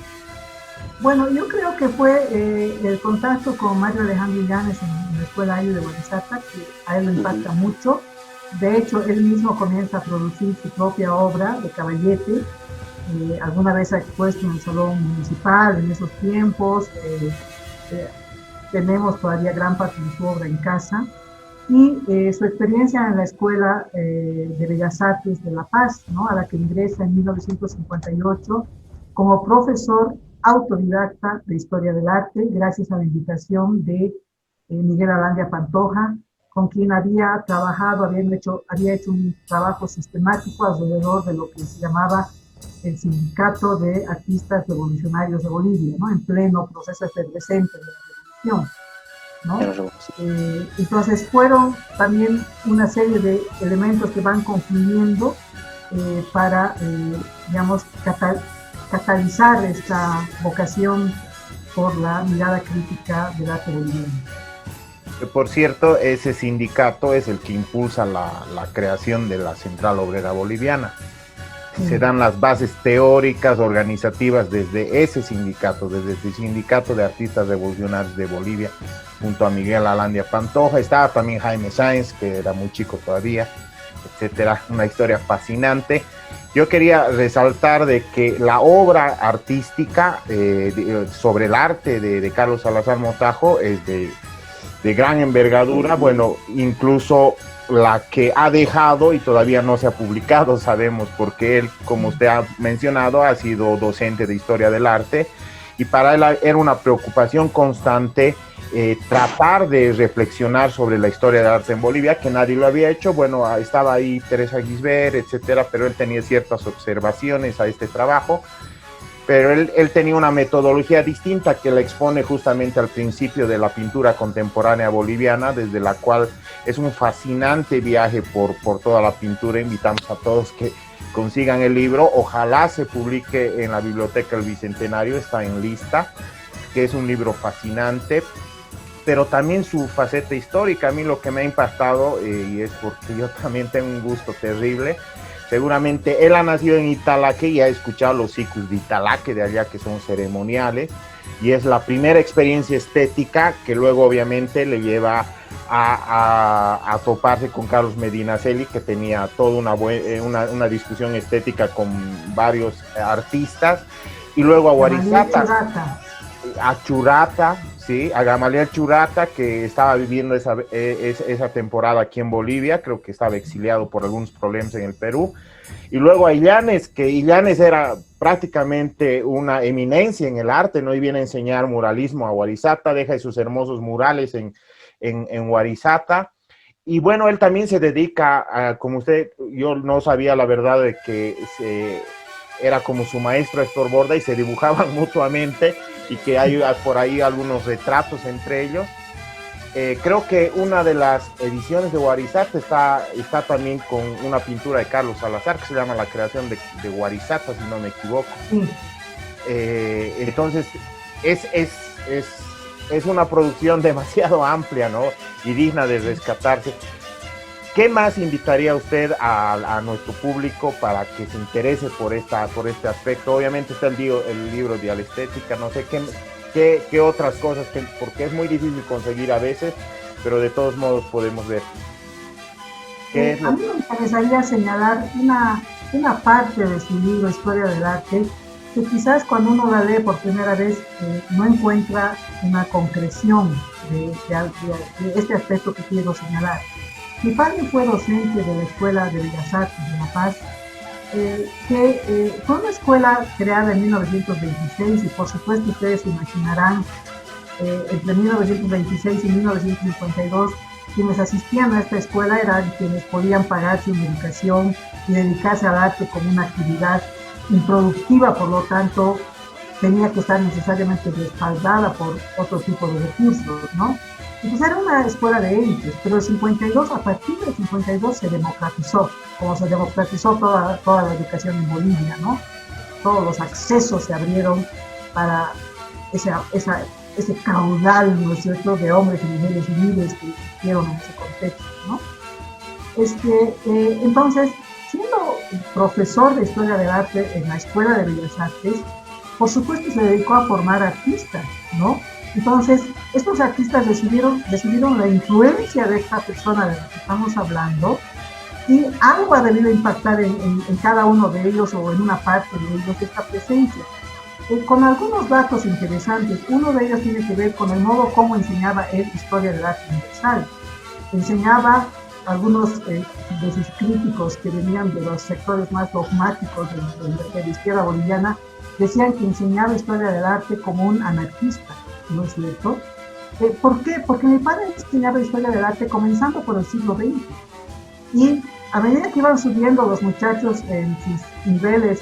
Bueno, yo creo que fue el contacto con Mario Alejandro Illanes en la Escuela Ayu de Guarizata, que a él lo impacta mucho. De hecho, él mismo comienza a producir su propia obra de caballete. Alguna vez ha expuesto en el Salón Municipal en esos tiempos. Tenemos todavía gran parte de su obra en casa. Y su experiencia en la Escuela de Bellas Artes de La Paz, ¿no? A la que ingresa en 1958 como profesor autodidacta de Historia del Arte, gracias a la invitación de Miguel Alandia Pantoja, con quien había trabajado, había hecho un trabajo sistemático alrededor de lo que se llamaba el Sindicato de Artistas Revolucionarios de Bolivia, ¿no? En pleno proceso efervescente de la revolución, ¿no? Entonces fueron también una serie de elementos que van confluyendo para, digamos, catalizar esta vocación por la mirada crítica del arte boliviano. Por cierto, ese sindicato es el que impulsa la creación de la Central Obrera Boliviana. Se dan las bases teóricas, organizativas desde ese sindicato, desde el Sindicato de Artistas Revolucionarios de Bolivia, junto a Miguel Alandia Pantoja. Estaba también Jaime Sáenz, que era muy chico todavía, etcétera. Una historia fascinante. Yo quería resaltar de que la obra artística sobre el arte de Carlos Salazar Montajo es de gran envergadura. Bueno, incluso la que ha dejado y todavía no se ha publicado, sabemos, porque él, como usted ha mencionado, ha sido docente de historia del arte, y para él era una preocupación constante tratar de reflexionar sobre la historia del arte en Bolivia, que nadie lo había hecho. Bueno, estaba ahí Teresa Gisbert, etcétera, pero él tenía ciertas observaciones a este trabajo. Pero él tenía una metodología distinta que la expone justamente al principio de la pintura contemporánea boliviana, desde la cual es un fascinante viaje por toda la pintura. Invitamos a todos que consigan el libro. Ojalá se publique en la Biblioteca del Bicentenario, está en lista, que es un libro fascinante, pero también su faceta histórica. A mí lo que me ha impactado, y es porque yo también tengo un gusto terrible, seguramente él ha nacido en Italaque y ha escuchado los ciclos de Italaque de allá, que son ceremoniales, y es la primera experiencia estética que luego obviamente le lleva a toparse con Carlos Medinaceli, que tenía toda una discusión estética con varios artistas, y luego a Guarizata, a Churata, sí, a Gamaliel Churata, que estaba viviendo esa temporada aquí en Bolivia, creo que estaba exiliado por algunos problemas en el Perú, y luego a Illanes, que Illanes era prácticamente una eminencia en el arte, ¿no? Y viene a enseñar muralismo a Guarizata, deja sus hermosos murales en Guarizata, y bueno, él también se dedica como usted, yo no sabía la verdad de que era como su maestro Héctor Borda y se dibujaban mutuamente, y que hay por ahí algunos retratos entre ellos. Creo que una de las ediciones de Guarizata está también con una pintura de Carlos Salazar que se llama La creación de Guarizata, si no me equivoco. Entonces es una producción demasiado amplia, ¿no? Y digna de rescatarse. ¿Qué más invitaría usted a nuestro público para que se interese por este aspecto? Obviamente está el libro Dialestética, no sé ¿Qué otras cosas? Porque es muy difícil conseguir a veces, pero de todos modos podemos ver. A mí me interesaría señalar una parte de su libro Historia del Arte, que quizás cuando uno la lee por primera vez no encuentra una concreción de este aspecto que quiero señalar. Mi padre fue docente de la Escuela de Bellas Artes de La Paz, que fue una escuela creada en 1926 y por supuesto ustedes se imaginarán, entre 1926 y 1952, quienes asistían a esta escuela eran quienes podían pagar su educación y dedicarse al arte como una actividad improductiva, por lo tanto tenía que estar necesariamente respaldada por otro tipo de recursos, ¿no? Entonces era una escuela de élites, pero a partir del 52 se democratizó, como se democratizó toda la educación en Bolivia, ¿no? Todos los accesos se abrieron para ese caudal, ¿no es cierto?, de hombres y mujeres libres que existieron en ese contexto, ¿no? Entonces, siendo profesor de Historia del Arte en la Escuela de Bellas Artes, por supuesto se dedicó a formar artistas, ¿no? Entonces, estos artistas recibieron la influencia de esta persona de la que estamos hablando, y algo ha debido impactar en cada uno de ellos o en una parte de ellos esta presencia. Con algunos datos interesantes, uno de ellos tiene que ver con el modo como enseñaba él Historia del Arte Universal. Enseñaba, algunos de sus críticos que venían de los sectores más dogmáticos de la izquierda boliviana, decían que enseñaba Historia del Arte como un anarquista, ¿no es cierto? ¿Por qué? Porque mi padre enseñaba Historia del Arte comenzando por el siglo XX. Y a medida que iban subiendo los muchachos en sus niveles,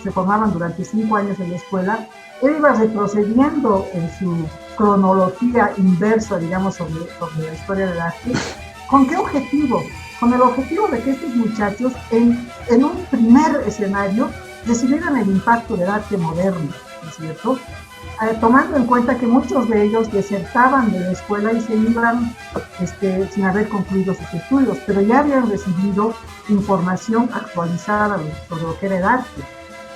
se formaban durante 5 años en la escuela, él iba retrocediendo en su cronología inversa, digamos, sobre la historia del arte. ¿Con qué objetivo? Con el objetivo de que estos muchachos, en un primer escenario, recibieran el impacto del arte moderno, ¿no es cierto? Tomando en cuenta que muchos de ellos desertaban de la escuela y se iban sin haber concluido sus estudios, pero ya habían recibido información actualizada sobre lo que era el arte.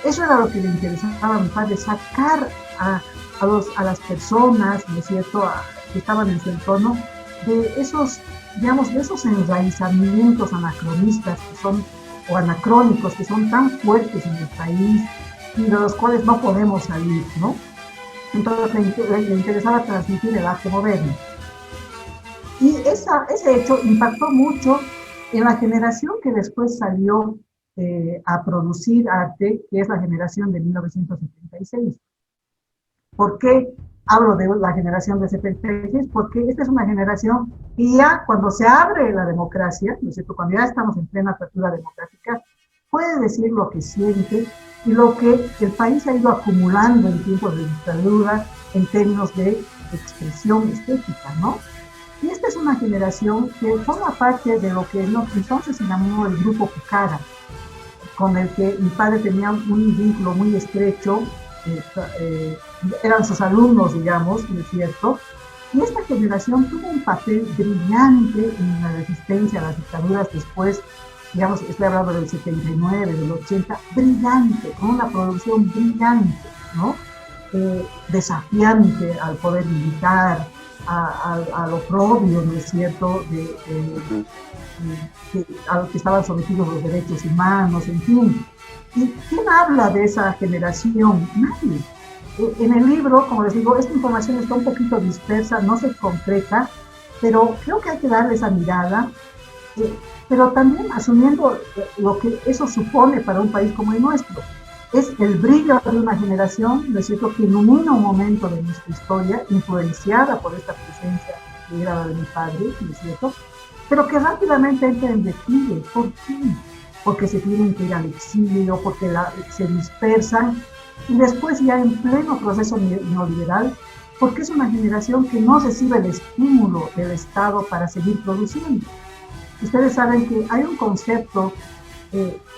Eso era lo que le interesaba a mi padre, sacar a las personas, ¿no es cierto?, que estaban en su entorno, de esos enraizamientos anacronistas o anacrónicos que son tan fuertes en el país y de los cuales no podemos salir, ¿no? Entonces le interesaba transmitir el arte moderno. Y ese hecho impactó mucho en la generación que después salió a producir arte, que es la generación de 1976. ¿Por qué hablo de la generación de 76? Porque esta es una generación que ya cuando se abre la democracia, ¿no es cierto?, cuando ya estamos en plena apertura democrática, puede decir lo que siente y lo que el país ha ido acumulando en tiempos de dictadura en términos de expresión estética, ¿no? Y esta es una generación que forma parte de lo que entonces se llamó el Grupo Pucara, con el que mi padre tenía un vínculo muy estrecho, eran sus alumnos, digamos, ¿no es cierto? Y esta generación tuvo un papel brillante en la resistencia a las dictaduras después, digamos, estoy hablando del 79, del 80, brillante, con una producción brillante, ¿no? Desafiante al poder militar, a lo propio, ¿no es cierto?, a lo que estaban sometidos los derechos humanos, en fin. ¿Y quién habla de esa generación? Nadie. En el libro, como les digo, esta información está un poquito dispersa, no se concreta, pero creo que hay que darle esa mirada, pero también asumiendo lo que eso supone para un país como el nuestro. Es el brillo de una generación, ¿no es cierto?, que ilumina un momento de nuestra historia, influenciada por esta presencia que era la de mi padre, ¿no es cierto?, pero que rápidamente entra en declive. ¿Por qué? Porque se tienen que ir al exilio, porque se dispersan, y después ya en pleno proceso neoliberal, porque es una generación que no recibe el estímulo del Estado para seguir produciendo. Ustedes saben que hay un concepto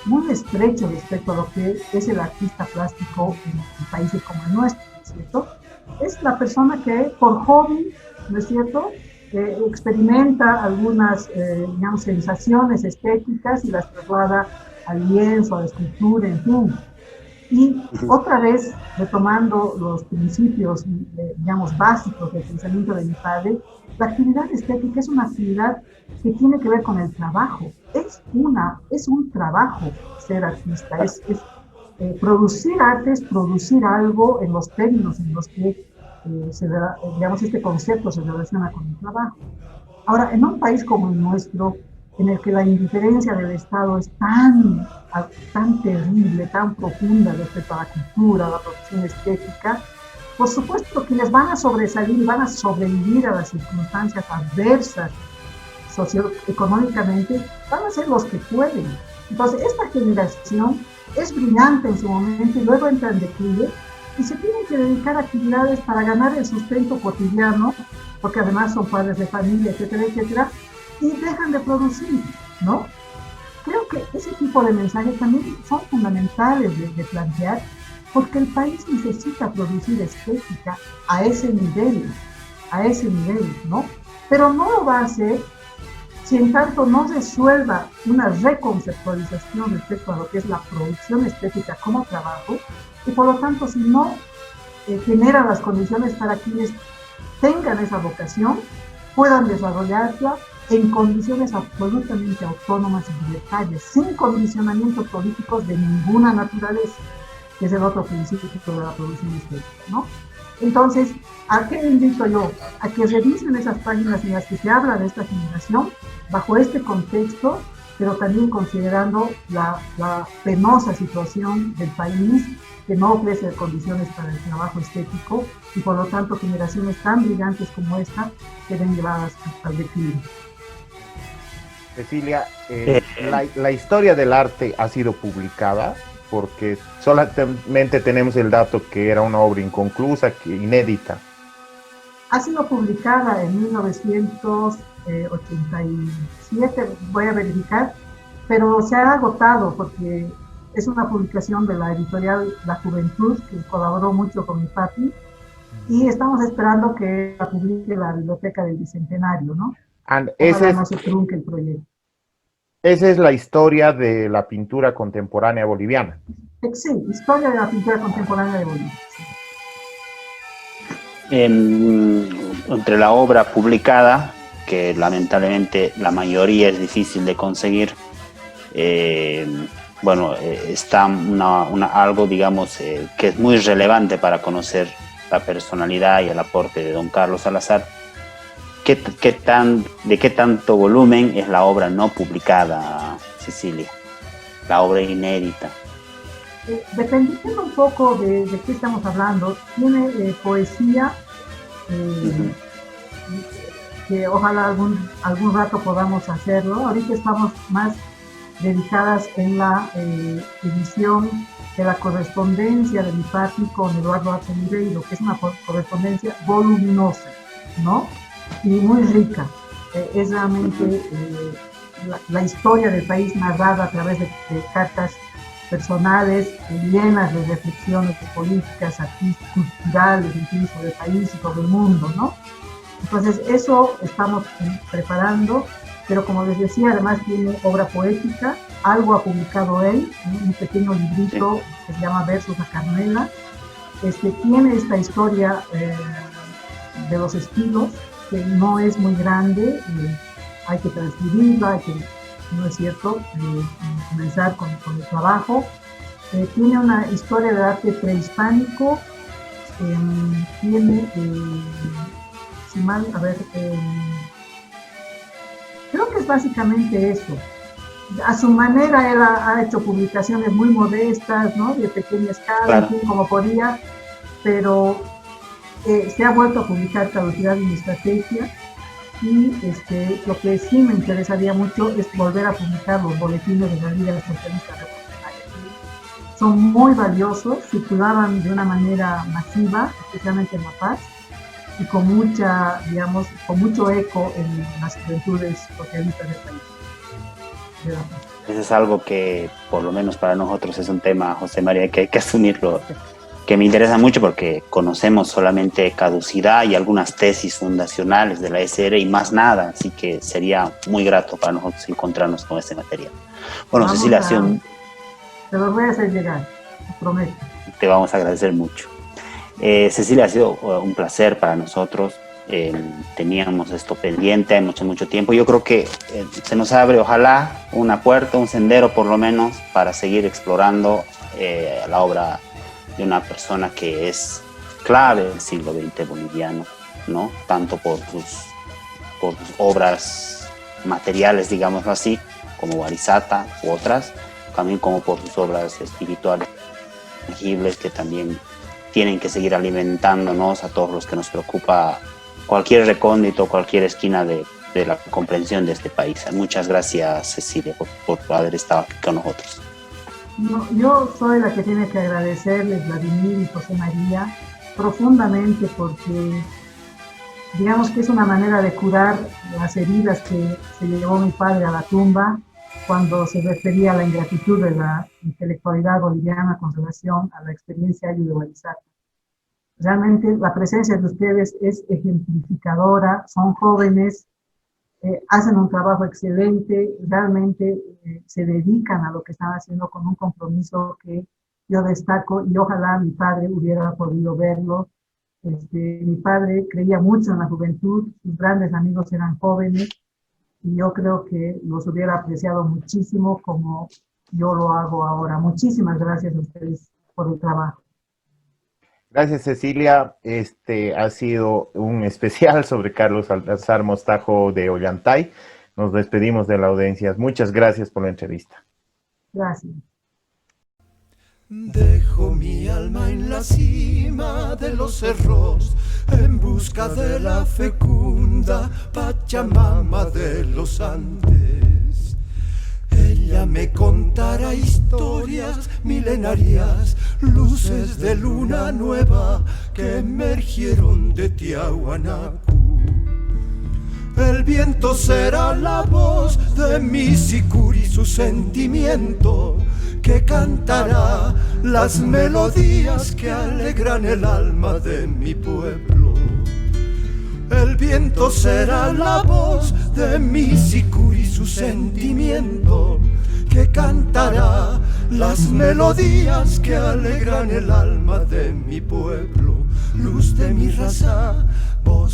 muy estrecho respecto a lo que es el artista plástico en países como el nuestro, ¿no es cierto? Es la persona que por hobby, ¿no es cierto?, experimenta algunas, sensaciones estéticas y las traslada al lienzo, a la escultura, en fin. Y otra vez, retomando los principios, digamos, básicos del pensamiento de mi padre, la actividad estética es una actividad que tiene que ver con el trabajo. Es un trabajo ser artista, producir arte, es producir algo en los términos en los que digamos, este concepto se relaciona con el trabajo. Ahora, en un país como el nuestro, en el que la indiferencia del Estado es tan terrible, tan profunda respecto a la cultura, a la producción estética, por supuesto que les van a sobresalir y van a sobrevivir a las circunstancias adversas socioeconómicamente, van a ser los que pueden. Entonces, esta generación es brillante en su momento y luego entra en declive y se tienen que dedicar a actividades para ganar el sustento cotidiano, porque además son padres de familia, etcétera, etcétera, y dejan de producir, ¿no? Creo que ese tipo de mensajes también son fundamentales de plantear, porque el país necesita producir estética a ese nivel, ¿no? Pero no lo va a hacer si en tanto no resuelva una reconceptualización respecto a lo que es la producción estética como trabajo, y por lo tanto si no genera las condiciones para quienes tengan esa vocación, puedan desarrollarla en condiciones absolutamente autónomas y libertarias, sin condicionamientos políticos de ninguna naturaleza, que es el otro principio de la producción estética, ¿no? Entonces, ¿a qué invito yo? A que revisen esas páginas en las que se habla de esta generación, bajo este contexto, pero también considerando la penosa situación del país, que no ofrece condiciones para el trabajo estético, y por lo tanto generaciones tan brillantes como esta queden llevadas al declive. Cecilia, la historia del arte ha sido publicada, porque solamente tenemos el dato que era una obra inconclusa, inédita. Ha sido publicada en 1987, voy a verificar, pero se ha agotado porque es una publicación de la editorial La Juventud, que colaboró mucho con mi papi, y estamos esperando que la publique la Biblioteca del Bicentenario, ¿no? Ojalá no se trunque el proyecto. Esa es la historia de la pintura contemporánea boliviana. Sí, historia de la pintura contemporánea de Bolivia. Sí. Entre la obra publicada, que lamentablemente la mayoría es difícil de conseguir, está algo, digamos, que es muy relevante para conocer la personalidad y el aporte de don Carlos Salazar. ¿De qué tanto volumen es la obra no publicada, Cecilia? La obra inédita. Dependiendo un poco de qué estamos hablando, tiene poesía, que ojalá algún rato podamos hacerlo. Ahorita estamos más dedicadas en la edición de la correspondencia de mi papi con Eduardo H. Ribeiro, que es una correspondencia voluminosa, ¿no? Y muy rica. Es realmente la historia del país narrada a través de cartas personales llenas de reflexiones políticas, artísticas, culturales, incluso del país y todo el mundo, ¿no? Entonces eso estamos preparando, pero como les decía, además tiene obra poética, algo ha publicado él, un pequeño librito que se llama Versos a Carmela, tiene esta historia de los estilos, que no es muy grande, hay que transcribirla, no es cierto, comenzar con el trabajo. Tiene una historia de arte prehispánico, tiene, creo que es básicamente eso. A su manera él ha hecho publicaciones muy modestas, ¿no? De pequeña escala, claro. En fin, como podía, pero se ha vuelto a publicar Caducidad y Estrategia, y lo que sí me interesaría mucho es volver a publicar los boletines de la Liga Socialista Revolucionaria. Son muy valiosos, circulaban de una manera masiva, especialmente en La Paz, y con mucho eco en las juventudes socialistas del país. Eso es algo que, por lo menos para nosotros, es un tema, José María, que hay que asumirlo, que me interesa mucho porque conocemos solamente Caducidad y algunas tesis fundacionales de la SR y más nada, así que sería muy grato para nosotros encontrarnos con este material. Bueno, Cecilia, te lo voy a hacer llegar. prometo. Te vamos a agradecer mucho. Cecilia, ha sido un placer para nosotros. Teníamos esto pendiente mucho tiempo. Yo creo que se nos abre, ojalá, una puerta, un sendero por lo menos, para seguir explorando la obra de una persona que es clave del siglo XX boliviano, ¿no? Tanto por sus obras materiales, digámoslo así, como Warisata u otras, también como por sus obras espirituales tangibles, que también tienen que seguir alimentándonos a todos los que nos preocupa cualquier recóndito, cualquier esquina de la comprensión de este país. Muchas gracias, Cecilia, por haber estado aquí con nosotros. No, yo soy la que tiene que agradecerles, Vladimir y José María, profundamente, porque digamos que es una manera de curar las heridas que se llevó mi padre a la tumba cuando se refería a la ingratitud de la intelectualidad boliviana con relación a la experiencia de Warisata. Realmente la presencia de ustedes es ejemplificadora, son jóvenes, hacen un trabajo excelente, realmente se dedican a lo que están haciendo con un compromiso que yo destaco y ojalá mi padre hubiera podido verlo. Mi padre creía mucho en la juventud, sus grandes amigos eran jóvenes y yo creo que los hubiera apreciado muchísimo como yo lo hago ahora. Muchísimas gracias a ustedes por el trabajo. Gracias, Cecilia. Ha sido un especial sobre Carlos Salazar Mostajo de Ollantay. Nos despedimos de la audiencia. Muchas gracias por la entrevista. Gracias. Dejo mi alma en la cima de los cerros en busca de la fecunda Pachamama de los Andes. Ella me contará historias milenarias, luces de luna nueva que emergieron de Tiahuanacu. El viento será la voz de mi sicuri, su sentimiento que cantará las melodías que alegran el alma de mi pueblo. El viento será la voz de mi sicuri, su sentimiento que cantará las melodías que alegran el alma de mi pueblo. Luz de mi raza, voz